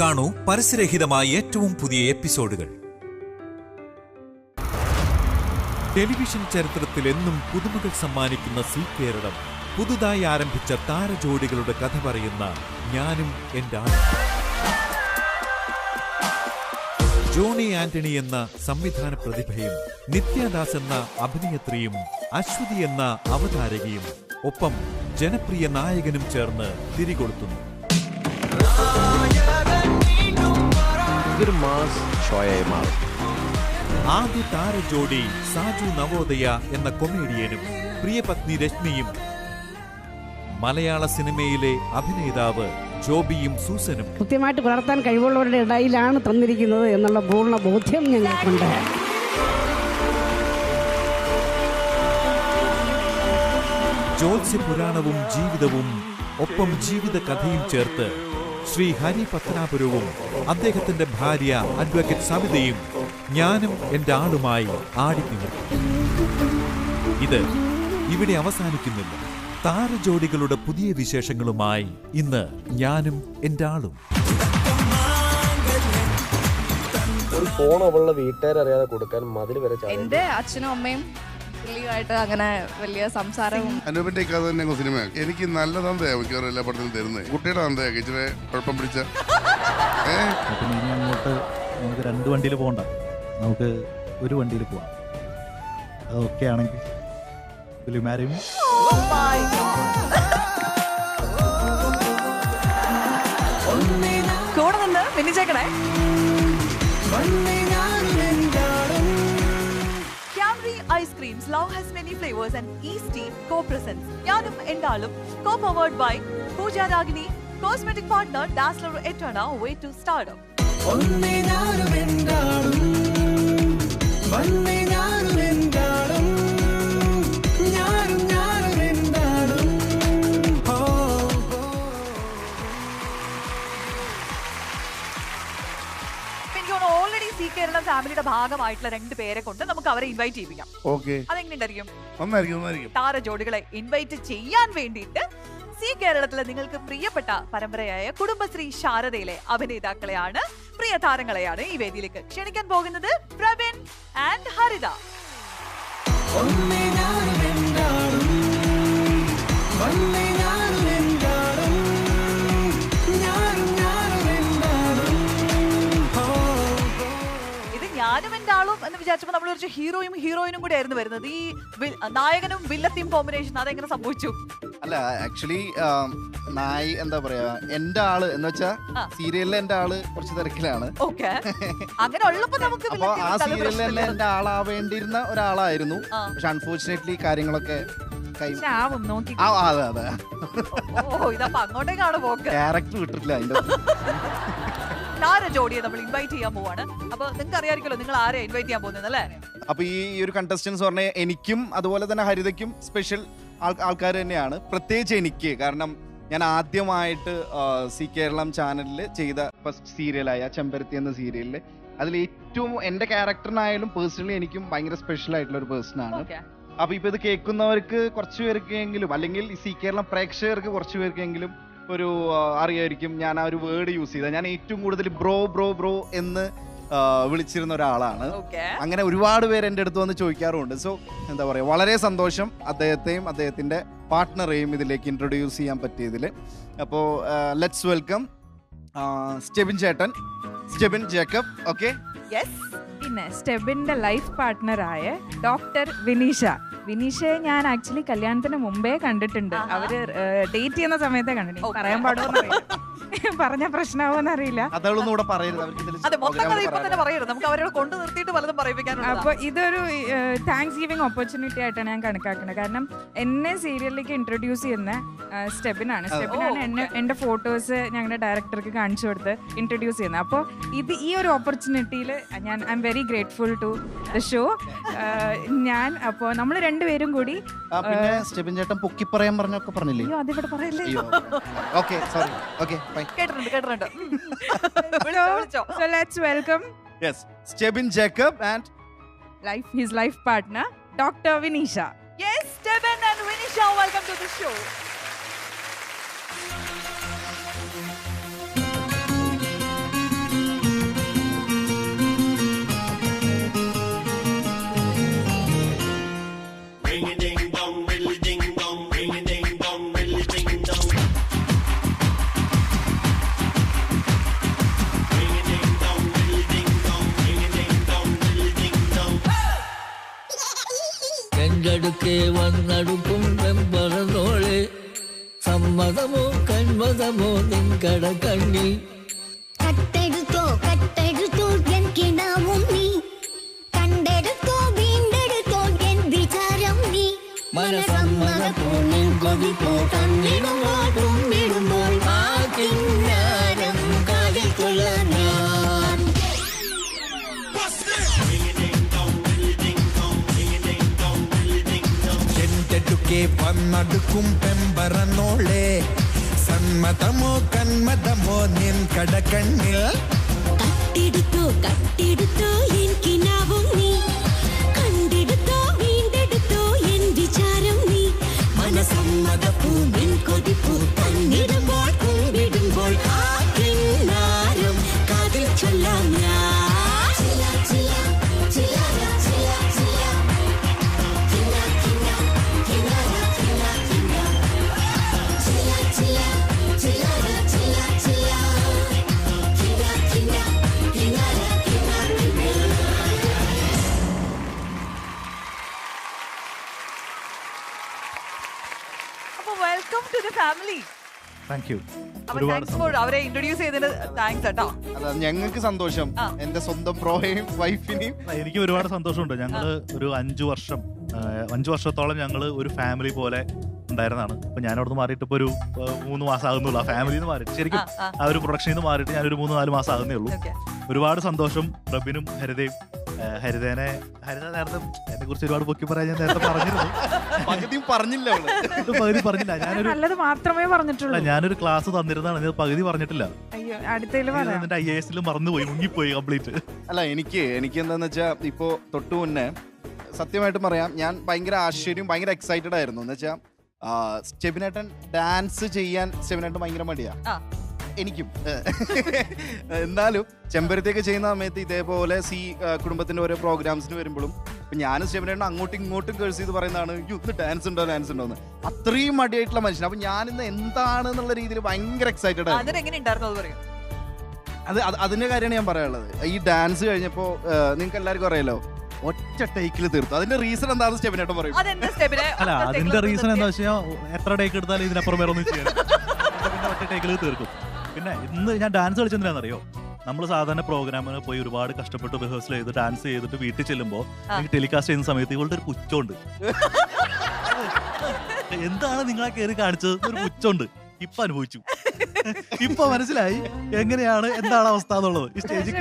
കാണൂ പരസ്യരഹിതമായ ഏറ്റവും പുതിയ എപ്പിസോഡുകൾ. ടെലിവിഷൻ ചരിത്രത്തിൽ എന്നും പുതുമകൾ സമ്മാനിക്കുന്ന സീ കേരളം പുതുതായി ആരംഭിച്ച താരജോഡികളുടെ കഥ പറയുന്ന ഞാനും എൻ്റെ ആളും. ജോണി ആന്റണി എന്ന സംവിധാന പ്രതിഭയും നിത്യദാസ് എന്ന അഭിനേത്രിയും അശ്വതി എന്ന അവതാരകയും ഒപ്പം ജനപ്രിയ നായകനും ചേർന്ന് തിരികൊളുത്തുന്നു. ആദ്യ താരജോഡി സാജു നവോദയ എന്ന കൊമേഡിയനും പ്രിയപത്നി രശ്മിയും മലയാള സിനിമയിലെ അഭിനേതാവ് ജോബിയും സൂസനും കൃത്യമായിട്ട് പുലർത്താൻ കഴിവുള്ളവരുടെ ഇടയിലാണ് തന്നിരിക്കുന്നത് എന്നുള്ള പൂർണ്ണ ബോധ്യം ഞങ്ങൾക്കുണ്ട്. ജ്യോത്സ്യ പുരാണവും ജീവിതവും ഒപ്പം ജീവിത കഥയും ചേർത്ത് ശ്രീ ഹരി പത്തനാപുരവും അദ്ദേഹത്തിന്റെ ഭാര്യ അഡ്വക്കേറ്റ് സവിതയും ഞാനും എൻ്റെ ആളുമായി ആടിത്തിമിർക്കും. ഇത് ഇവിടെ അവസാനിക്കുന്നില്ല. താരജോഡികളുടെ പുതിയ വിശേഷങ്ങളുമായി ഇന്ന് ഞാനും എൻ്റെ ആളും. ഒരു ഫോൺ അവളുടെ വീട്ടുകാരറിയാതെ കൊടുക്കാൻ മതിൽ വരെ എന്റെ അച്ഛനും അമ്മയും പുള്ളിയുമായിട്ട് അങ്ങനെ വലിയ സംസാരവും. അനുപന്റെ കഥ തന്നെ സിനിമ എനിക്ക് നല്ല തന്തയാണ് മിക്കവാറും എല്ലാ പടത്തിലും തരുന്നത്. കുട്ടിയുടെ തന്തയൊക്കെ ഇച്ചിരി കുഴപ്പം പിടിച്ച ഇനി അങ്ങോട്ട് നമുക്ക് 2 വണ്ടിയിൽ പോകണ്ട, നമുക്ക് ഒരു വണ്ടിയിൽ പോവാം. അതൊക്കെ ആണെങ്കിൽ കൂടെ നിന്ന് പിന്നിച്ചേക്കണേ. Camry Ice Creams now has many flavors and East Team co-presents Yanum Endalum co-powered by Pooja Ragini, cosmetic partner Dazzler Etana, way to stardom. Already Zee Keralam ഫാമിലിയുടെ ഭാഗമായിട്ടുള്ള 2 പേരെ കൊണ്ട് നമുക്ക് അവരെ ഇൻവൈറ്റ് ചെയ്യിപ്പിക്കാം. അതെങ്ങനെയുണ്ടായിരിക്കും? താരജോഡികളെ ഇൻവൈറ്റ് ചെയ്യാൻ വേണ്ടിയിട്ട് സീ കേരളത്തിലെ നിങ്ങൾക്ക് പ്രിയപ്പെട്ട പരമ്പരയായ കുടുംബശ്രീ ശാരദയിലെ അഭിനേതാക്കളെയാണ്, പ്രിയ താരങ്ങളെയാണ് ഈ വേദിയിലേക്ക് ക്ഷണിക്കാൻ പോകുന്നത്. പ്രവീൺ ആൻഡ് ഹരിത. ഞാനും എൻ്റെ ആളും എന്ന് വിചാരിച്ചപ്പോൾ നമ്മൾ ഒരു ഹീറോയും ഹീറോയിനും കൂടെ ആയിരുന്നു വരുന്നത്. ഈ നായകനും വില്ലത്തിയും കോമ്പിനേഷൻ അതെങ്ങനെ സംഭവിച്ചു? അല്ല, ആക്ച്വലി എന്താ പറയാ, എന്റെ ആള് എന്ന് വെച്ചാ സീരിയലിലെ എന്റെ ആള് കുറച്ച് തിരക്കിലാണ്. അങ്ങനെ ഉള്ളപ്പോ നമുക്ക് ആ സീരിയലിൽ തന്നെ എന്റെ ആളാവേണ്ടിയിരുന്ന ഒരാളായിരുന്നു. പക്ഷെ അൺഫോർച്ചുനേറ്റ്ലി കാര്യങ്ങളൊക്കെ അങ്ങോട്ടേക്കാണ് പോക്ക്. ക്യാരക്ടർ വിട്ടിട്ടില്ല അതിന്റെ. താരജോഡിയെ നമ്മൾ ഇൻവൈറ്റ് ചെയ്യാൻ പോവാണ്. അപ്പൊ നിങ്ങൾക്ക് അറിയാമായിരിക്കുമല്ലോ നിങ്ങൾ ആരെ ഇൻവൈറ്റ് ചെയ്യാൻ പോകുന്നത് അല്ലേ? അപ്പൊ ഈ ഒരു കണ്ടസ്റ്റൻസ് പറഞ്ഞ എനിക്കും അതുപോലെ തന്നെ ഹരിതയ്ക്കും സ്പെഷ്യൽ ആൾക്കാർ തന്നെയാണ്. പ്രത്യേകിച്ച് എനിക്ക്, കാരണം ഞാൻ ആദ്യമായിട്ട് സീ കേരളം ചാനലിൽ ചെയ്ത ഫസ്റ്റ് സീരിയലായ ചെമ്പരത്തി എന്ന സീരിയലില് അതിൽ ഏറ്റവും എന്റെ ക്യാരക്ടറിനായാലും പേഴ്സണലി എനിക്കും ഭയങ്കര സ്പെഷ്യൽ ആയിട്ടുള്ള ഒരു പേഴ്സണാണ്. അപ്പൊ ഇപ്പൊ ഇത് കേൾക്കുന്നവർക്ക് കുറച്ചു പേർക്കെങ്കിലും, അല്ലെങ്കിൽ സീ കേരളം പ്രേക്ഷകർക്ക് കുറച്ചു പേർക്കെങ്കിലും ഒരു അറിയായിരിക്കും ഞാൻ ആ ഒരു വേർഡ് യൂസ് ചെയ്ത. ഞാൻ ഏറ്റവും കൂടുതൽ ബ്രോ ബ്രോ ബ്രോ എന്ന് വിളിച്ചിരുന്ന ഒരാളാണ്. അങ്ങനെ ഒരുപാട് പേര് എൻ്റെ അടുത്ത് വന്ന് ചോദിക്കാറുണ്ട്. സോ എന്താ പറയാ, വളരെ സന്തോഷം അദ്ദേഹത്തെയും അദ്ദേഹത്തിന്റെ പാർട്ട്ണറെയും ഇതിലേക്ക് ഇൻട്രൊഡ്യൂസ് ചെയ്യാൻ പറ്റിയതിൽ. അപ്പോൾ ലെറ്റ്സ് വെൽക്കം സ്റ്റെബിൻ ചേട്ടൻ, സ്റ്റെബിൻ ജേക്കബ്. ഓക്കെ, പിന്നെ സ്റ്റെബിന്റെ ലൈഫ് പാർട്ട്ണറായ ഡോക്ടർ വിനീഷയെ ഞാൻ ആക്ച്വലി കല്യാണത്തിന് മുമ്പേ കണ്ടിട്ടുണ്ട്. അവര് ഡേറ്റ് ചെയ്യുന്ന സമയത്തെ കണ്ടിട്ടുണ്ട്. പറയാൻ പാടുമോ പറഞ്ഞ പ്രശ്നമാവോന്ന് അറിയില്ല. അപ്പൊ ഇതൊരു താങ്ക്സ് ഗിവിംഗ് ഓപ്പർച്യൂണിറ്റി ആയിട്ടാണ് ഞാൻ കണക്കാക്കുന്നത്. കാരണം എന്നെ സീരിയലിലേക്ക് ഇൻട്രൊഡ്യൂസ് ചെയ്യുന്ന സ്റ്റെബിനാണ് എന്റെ ഫോട്ടോസ് ഞങ്ങളുടെ ഡയറക്ടർക്ക് കാണിച്ചു കൊടുത്ത് ഇൻട്രൊഡ്യൂസ് ചെയ്യുന്നത്. അപ്പോൾ ഈ ഒരു ഓപ്പർച്യൂണിറ്റിയിൽ I am very grateful to the show. അപ്പോൾ നമ്മൾ രണ്ടുപേരും കൂടി സ്റ്റെബിൻ ചേട്ടൻ പൊക്കി പറയാൻ പറഞ്ഞൊക്കെ പറഞ്ഞില്ലേ? അതിവിടെ പറയല്ലേ. കേട്ടിട്ടുണ്ട്. So let's welcome Stebin Jacob and his life partner Dr. Vinisha. Yes, Stebin and Vinisha, welcome to the show. നിൻ്റടുക്കെ വന്നടുക്കും വെമ്പറന്നോളെ സമ്മതമോ കന്മതമോ നിൻകട കണ്ണിൽ കട്ടെടുത്തോ കട്ടെടുത്തോ എൻ കിനാവും നീ കണ്ടെടുത്തോ വീണ്ടെടുത്തോ എൻ വിചാരം നീ മനസമ്മതപ്പോ നിൻ കൊതിപ്പോ തന്നിടുമ്പോൾ കുമ്മിടുമ്പോൾ ആ കിന്നാരം കാതിൽ കൊള്ളാൻ ഞാൻ എന്റെടുക്കെ വന്നടുക്കും പെമ്പറന്നോളെ സമ്മതമോ കന്മതമോ നിൻ കടക്കണ്ണിൽ കട്ടെടുത്തോ കട്ടെടുത്തോ എൻ കിനാവും നീ കണ്ടെടുത്തോ വീണ്ടെടുത്തോ എൻ വിചാരം നീ മനസമ്മതപ്പൂ നിൻ കൊതിപ്പൂ തന്നിടുമ്പോൾ കുമ്പിടുമ്പോൾ ആ കിന്നാരം കാതിൽ ചൊല്ലാം ഞാൻ അപ്പൊ welcome to the family. Thank you. അപ്പൊ ഒരുപാട് താങ്ക്സ് ഫോർ അവരെ ഇൻട്രൊഡ്യൂസ് ചെയ്തതിന് താങ്ക്സ് കേട്ടോ. അതാ ഞങ്ങൾക്ക് സന്തോഷം, എന്റെ സ്വന്തം ബ്രോയെയും വൈഫിനെയും. എനിക്ക് ഒരുപാട് സന്തോഷമുണ്ട്. ഞങ്ങള് ഒരു 5 വർഷത്തോളം ഞങ്ങള് ഒരു ഫാമിലി പോലെ ഉണ്ടായിരുന്നതാണ്. അപ്പൊ ഞാൻ അവിടെ നിന്ന് മാറിയിട്ട് ഇപ്പൊ ഒരു 3 മാസം ആകുന്നുള്ളൂ. ആ ഫാമിലിന്ന് മാറിയിട്ട് ശരിക്കും ആ ഒരു പ്രൊഡക്ഷനിൽ നിന്ന് മാറിയിട്ട് ഞാനൊരു 3-4 മാസം ആകുന്നേ ഉള്ളൂ. ഒരുപാട് സന്തോഷം പ്രബിനും ഹരിതയും. ഹരിത നേരത്തെ എന്നെ കുറിച്ച് ഒരുപാട് പൊക്കി പറയാൻ ഞാൻ നേരത്തെ പറഞ്ഞിരുന്നു. പകുതി പറഞ്ഞില്ല. ഞാനൊരു നല്ലത് മാത്രമേ പറഞ്ഞിട്ടുള്ളൂ. ഞാനൊരു ക്ലാസ് തന്നിരുന്നതാണ്, ഇത് പകുതി പറഞ്ഞിട്ടില്ല. അയ്യോ, അടുത്തതിൽ പറയാം. എന്നിട്ട് IAS മറന്നുപോയി, മുങ്ങിപ്പോയി കംപ്ലീറ്റ്. അല്ല, എനിക്ക് എന്താന്ന് വെച്ചാൽ ഇപ്പോ തൊട്ടു മുന്നേ സത്യമായിട്ടും പറയാം, ഞാൻ ഭയങ്കര ആശ്ചര്യം, ഭയങ്കര എക്സൈറ്റഡ് ആയിരുന്നു. എന്ന് വെച്ചാൽ സ്റ്റെബിനേട്ടൻ ഡാൻസ് ചെയ്യാൻ സ്റ്റെബിനേട്ടൻ ഭയങ്കര മടിയാ, എനിക്കും. എന്നാലും ചെമ്പരത്തിയൊക്കെ ചെയ്യുന്ന സമയത്ത് ഇതേപോലെ കുടുംബത്തിന്റെ ഓരോ പ്രോഗ്രാംസിന് വരുമ്പോഴും ഞാൻ സ്റ്റെബിനേട്ടൻ അങ്ങോട്ടും ഇങ്ങോട്ടും കേഴ്സ് ചെയ്ത് പറയുന്നതാണ്, ഇന്ന് ഡാൻസ് ഉണ്ടോ എന്ന്. അത്രയും മടിയായിട്ടുള്ള മനുഷ്യൻ. അപ്പൊ ഞാനിന്ന് എന്താണെന്നുള്ള രീതിയിൽ ഭയങ്കര എക്സൈറ്റഡ് ആയിരുന്നു. അതിന്റെ കാര്യമാണ് ഞാൻ പറയാനുള്ളത്. ഈ ഡാൻസ് കഴിഞ്ഞപ്പോ നിങ്ങൾക്ക് എല്ലാവർക്കും അറിയാലോ, ഒറ്റ ടേക്കിൽ തീർത്തു. അതിന്റെ റീസൺ എന്താണെന്ന് സ്റ്റെബിനേട്ടൻ പറയും. അല്ല, അതിന്റെ റീസൺ എന്താ വെച്ചാൽ എത്ര ടേക്ക് എടുത്താലും ഇതിനപ്പുറം വേറെ ഒന്നും ചെയ്യാൻ ഒറ്റ ടേക്കിൽ തീർക്കും. പിന്നെ ഇന്ന് ഞാൻ ഡാൻസ് കളിച്ചെന്തിനാണെന്നറിയോ? നമ്മൾ സാധാരണ പ്രോഗ്രാമിന് പോയി ഒരുപാട് കഷ്ടപ്പെട്ട് റിഹേഴ്സൽ ചെയ്ത് ഡാൻസ് ചെയ്തിട്ട് വീട്ടിൽ ചെല്ലുമ്പോൾ എനിക്ക് ടെലികാസ്റ്റ് ചെയ്യുന്ന സമയത്ത് ഇവളുടെ ഒരു പുച്ഛമുണ്ട്. എന്താണ് നിങ്ങളെ കയറി കാണിച്ചത്? ഒരു പുച്ഛമുണ്ട്. ഇപ്പൊ അനുഭവിച്ചു, ഇപ്പൊ മനസ്സിലായി എങ്ങനെയാണ്, എന്താണ് അവസ്ഥ എന്നുള്ളത്. ഈ സ്റ്റേജിൽ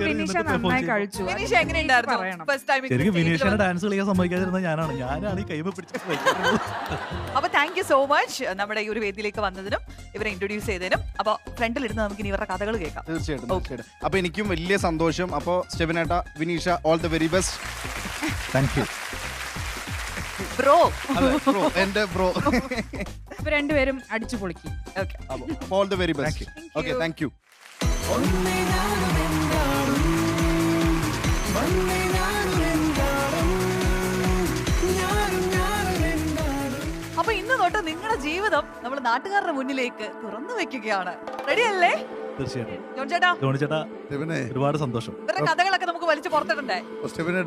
ശരിക്കും വിനീഷനെ ഡാൻസ് കളിക്കാൻ സമ്മതിക്കാതിരുന്ന ഞാനാണ് ഈ കൈമ പിടിച്ചത്. അപ്പൊ താങ്ക് യു സോ മച്ച് നമ്മുടെ ഈ ഒരു വേദിയിലേക്ക് വന്നതിനും ഇവരെ ഇൻട്രൊഡ്യൂസ് ചെയ്തതിനും. അപ്പൊ ഫ്രണ്ടിലിരുന്ന് നമുക്ക് ഇനി ഇവരുടെ കഥകൾ കേൾക്കാം. തീർച്ചയായിട്ടും. അപ്പൊ എനിക്കും വലിയ സന്തോഷം. അപ്പൊ സ്റ്റെബിനേട്ട, വിനീഷ, all the very best. Thank you bro. എന്റെ ബ്രോ. ഇപ്പൊ രണ്ടുപേരും അടിച്ചു പൊളിക്കും. All the very best. Okay, thank you. അപ്പൊ ഇന്ന് തൊട്ട് നിങ്ങളുടെ ജീവിതം നമ്മൾ നാട്ടുകാരുടെ മുന്നിലേക്ക് തുറന്നു വെക്കുകയാണ്. റെഡി അല്ലേ? ഒരുപാട് സന്തോഷം. ഇവരുടെ കഥകളൊക്കെ നമുക്ക് വലിച്ചു പുറത്തിടണ്ടേ?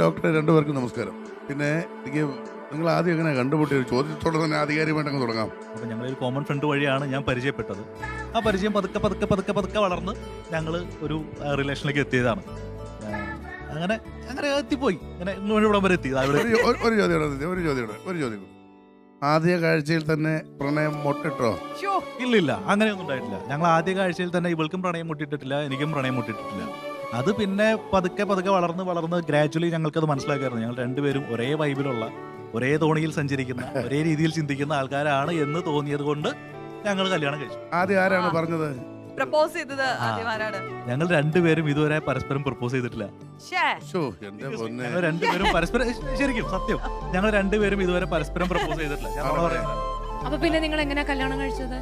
ഡോക്ടറെ, രണ്ടുപേർക്കും നമസ്കാരം. പിന്നെ എനിക്ക് നിങ്ങൾ ആദ്യം എങ്ങനെ കണ്ടുമുട്ടിയ ചോദ്യത്തോടെ തന്നെ ആധികാരികമായിട്ട് തുടങ്ങാം. അപ്പൊ ഞങ്ങളൊരു കോമൺ ഫ്രണ്ട് വഴിയാണ് ഞാൻ പരിചയപ്പെട്ടത്. ആ പരിചയം പതുക്കെ വളർന്ന് ഞങ്ങൾ ഒരു റിലേഷനിലേക്ക് എത്തിയതാണ്. അങ്ങനെ എത്തിപ്പോയി. ഇവിടെ വരെ എത്തി. ഒരു ചോദ്യം. ആദ്യ കാഴ്ചയിൽ തന്നെ പ്രണയം മുട്ടിട്ടോ? ഇല്ലില്ല, അങ്ങനെയൊന്നും ഉണ്ടായിട്ടില്ല. ഞങ്ങൾ ആദ്യ കാഴ്ചയിൽ തന്നെ ഇവൾക്കും പ്രണയം മുട്ടിട്ടിട്ടില്ല, എനിക്കും പ്രണയം മുട്ടിട്ടിട്ടില്ല. അത് പിന്നെ പതുക്കെ വളർന്ന് ഗ്രാജുവലി ഞങ്ങൾക്കത് മനസ്സിലാക്കായിരുന്നു. ഞങ്ങൾ രണ്ടുപേരും ഒരേ വൈബിലുള്ള, ഒരേ തോണിയിൽ സഞ്ചരിക്കുന്ന, ഒരേ രീതിയിൽ ചിന്തിക്കുന്ന ആൾക്കാരാണ് എന്ന് തോന്നിയത് കൊണ്ട് ഞങ്ങൾ കല്യാണം കഴിച്ചു. ആദ്യം ആരാണ് പറഞ്ഞത്? പ്രപ്പോസ് ചെയ്തത് ആദ്യമാരാണ്? ഞങ്ങൾ രണ്ടുപേരും ഇതുവരെ പരസ്പരം പ്രപ്പോസ് ചെയ്തിട്ടില്ല. ഞങ്ങൾ രണ്ടുപേരും പരസ്പരം, ശരിക്കും സത്യം, ഞങ്ങൾ രണ്ടുപേരും ഇതുവരെ പരസ്പരം പ്രപ്പോസ് ചെയ്തിട്ടില്ല. ഞാൻ പറയുന്നത്. അപ്പൊ പിന്നെ നിങ്ങൾ എങ്ങനെ കല്യാണം കഴിച്ചത്?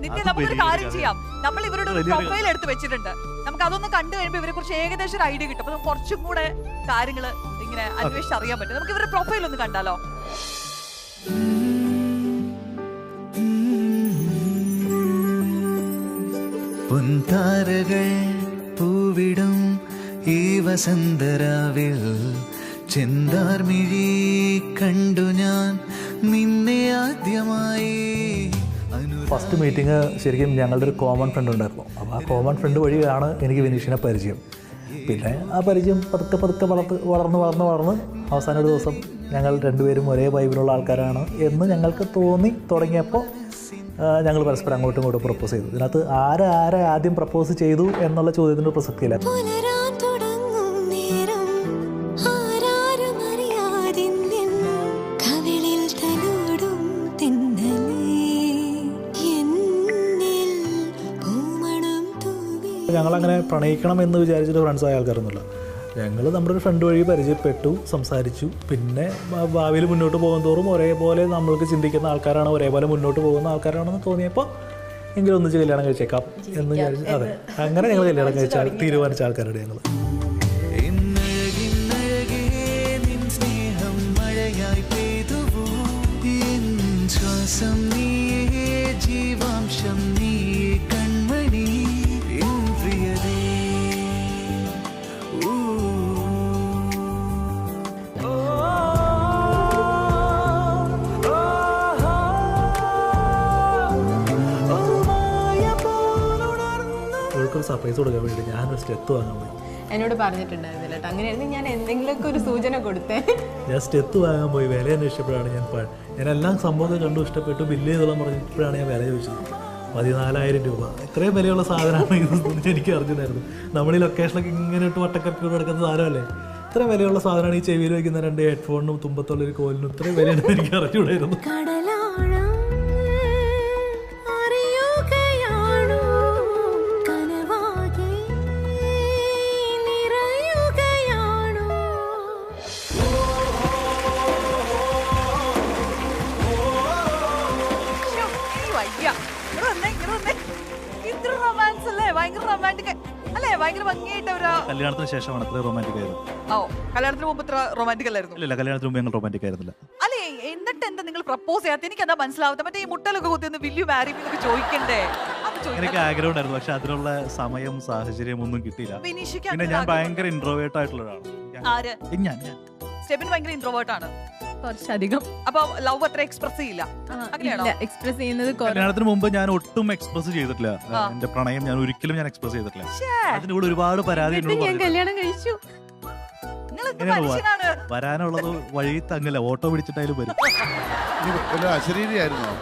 നിത്യ, നമുക്കൊരു കാര്യം ചെയ്യാം. നമ്മൾ ഇവരുടെ ഒരു പ്രൊഫൈൽ എടുത്ത് വെച്ചിട്ടുണ്ട്. നമുക്ക് അതൊന്ന് കണ്ടു കഴിയുമ്പോൾ ഇവരെ കുറിച്ച് ഏകദേശം ഒരു ഐഡിയ കിട്ടും. അപ്പൊ നമുക്ക് കുറച്ചും കൂടെ കാര്യങ്ങൾ ഇങ്ങനെ അന്വേഷിച്ച് അറിയാൻ പറ്റും. നമുക്ക് ഇവരുടെ പ്രൊഫൈൽ ഒന്ന് കണ്ടാലോ? പൊൻതാരകൾ പൂവിടും ഈ വസന്തരാവിൽ ചെന്താർമിഴി കണ്ടു ഞാൻ നിന്നെ ആദ്യമായി. ഫസ്റ്റ് മീറ്റിംഗ് ശരിക്കും ഞങ്ങളുടെ ഒരു കോമൺ ഫ്രണ്ട് ഉണ്ടായിരുന്നു. അപ്പോൾ ആ കോമൺ ഫ്രണ്ട് വഴിയാണ് എനിക്ക് വിനീഷിനെ പരിചയം. പിന്നെ ആ പരിചയം പതുക്കെ വളർന്ന് അവസാന ഒരു ദിവസം ഞങ്ങൾ രണ്ടുപേരും ഒരേ വൈബിലുള്ള ആൾക്കാരാണ് എന്ന് ഞങ്ങൾക്ക് തോന്നി തുടങ്ങിയപ്പോൾ ഞങ്ങൾ പരസ്പരം അങ്ങോട്ടും ഇങ്ങോട്ടും പ്രപ്പോസ് ചെയ്തു. ഇതിനകത്ത് ആരെ ആദ്യം പ്രപ്പോസ് ചെയ്തു എന്നുള്ള ചോദ്യത്തിന് പ്രസക്തിയില്ല. ഞങ്ങളങ്ങനെ പ്രണയിക്കണം എന്ന് വിചാരിച്ചിട്ട് ഫ്രണ്ട്സായ ആൾക്കാരൊന്നുമില്ല. ഞങ്ങൾ നമ്മുടെ ഒരു ഫ്രണ്ട് വഴി പരിചയപ്പെട്ടു, സംസാരിച്ചു. പിന്നെ ഭാവിയിൽ മുന്നോട്ട് പോകും തോറും ഒരേപോലെ നമ്മൾക്ക് ചിന്തിക്കുന്ന ആൾക്കാരാണ്, ഒരേപോലെ മുന്നോട്ട് പോകുന്ന ആൾക്കാരാണെന്ന് തോന്നിയപ്പോൾ എങ്കിലും ഒന്നിച്ച് കല്യാണം കഴിച്ചേക്കാം എന്ന് വിചാരിച്ചു. അതെ, അങ്ങനെ ഞങ്ങൾ കല്യാണം തീരുമാനിച്ച ആൾക്കാരുടെ ഞങ്ങൾ. ജീവാംശം നീ കൺമണി പ്രിയതേ. ഒരു സർപ്രൈസ് കൊടുക്കാൻ വേണ്ടി ഞാനൊരു സ്റ്റെത്ത് വാങ്ങാൻ പോയി. എന്നോട് പറഞ്ഞിട്ടുണ്ടായിരുന്നില്ല കേട്ടോ. അങ്ങനെയായിരുന്നു ഞാൻ എന്തെങ്കിലുമൊക്കെ ഒരു സൂചന കൊടുത്തേ. ഞാൻ സ്റ്റെത്ത് വാങ്ങാൻ പോയി. വില അന്വേഷിച്ചപ്പോഴാണ് ഞാൻ എല്ലാം സംഭവമൊക്കെ കണ്ടു, ഇഷ്ടപ്പെട്ടു. ബില്ല് ചെയ്തോളാൻ പറഞ്ഞപ്പോഴാണ് ഞാൻ വില ചോദിച്ചത്. 14,000 രൂപ. ഇത്രയും വിലയുള്ള സാധനമാണ് ഇത് എനിക്ക് അറിഞ്ഞിട്ടുണ്ടായിരുന്നു. നമ്മൾ ഈ ലൊക്കേഷനൊക്കെ ഇങ്ങനെ ഇട്ട് വട്ടക്കപ്പിയോട് എടുക്കുന്ന സാധനമല്ലേ. ഇത്രയും വിലയുള്ള സാധനമാണ് ഈ ചെവിയിൽ വയ്ക്കുന്ന 2 ഹെഡ്ഫോണിനും തുമ്പത്തുള്ളൊരു കോലിനും. ഇത്രയും വിലയുണ്ടെന്ന് എനിക്ക് അറിഞ്ഞുകൂടായിരുന്നു. കല്യാണത്തിന് ശേഷമാണ് ഇത്ര റൊമാൻറ്റിക് ആയത്. കല്യാണത്തിന് മുമ്പ് ഇത്ര റൊമാൻറ്റിക് അല്ലായിരുന്നു? ഇല്ല, കല്യാണത്തിന് മുമ്പ് ഞങ്ങൾ റൊമാൻറ്റിക് ആയിരുന്നില്ല. അല്ലെ, എന്നിട്ട് എന്താ നിങ്ങൾ പ്രപ്പോസ് ചെയ്യാത്ത? എനിക്ക് എന്താ മനസ്സിലാവാത്ത? മറ്റേ ഈ മുട്ടലൊക്കെ കുത്തി ഒന്ന് വില്യു മാരി എന്നൊക്കെ ചോദിക്കണ്ടേ? എനിക്ക് ആഗ്രഹം ഉണ്ടായിരുന്നു, പക്ഷെ അതിനുള്ള സമയം സാഹചര്യം ഒന്നും കിട്ടിയില്ല. പിന്നെ ഞാൻ ഭയങ്കര ഇൻട്രോവേർട്ട് ആയിട്ടുള്ള ഒരാളാണ്. സ്റ്റെബിൻ ഭയങ്കര ഇൻട്രോവേർട്ട് ആണ് കുറച്ചധികം. അപ്പൊ ലവ് അത്ര എക്സ്പ്രസ് ചെയ്യില്ല. എക്സ്പ്രസ് ചെയ്യുന്നത് കല്യാണത്തിന് മുമ്പ് ഞാൻ ഒട്ടും എക്സ്പ്രസ് ചെയ്തിട്ടില്ല. എന്റെ പ്രണയം ഞാൻ ഒരിക്കലും എക്സ്പ്രസ് ചെയ്തിട്ടില്ല. അതിനൂടെ ഒരുപാട് പരാതി കല്യാണം കഴിച്ചു. വരാനുള്ളത് വഴി തങ്ങില്ല, ഓട്ടോ പിടിച്ചിട്ടായാലും വരും. അശരീരിയായിരുന്നോ?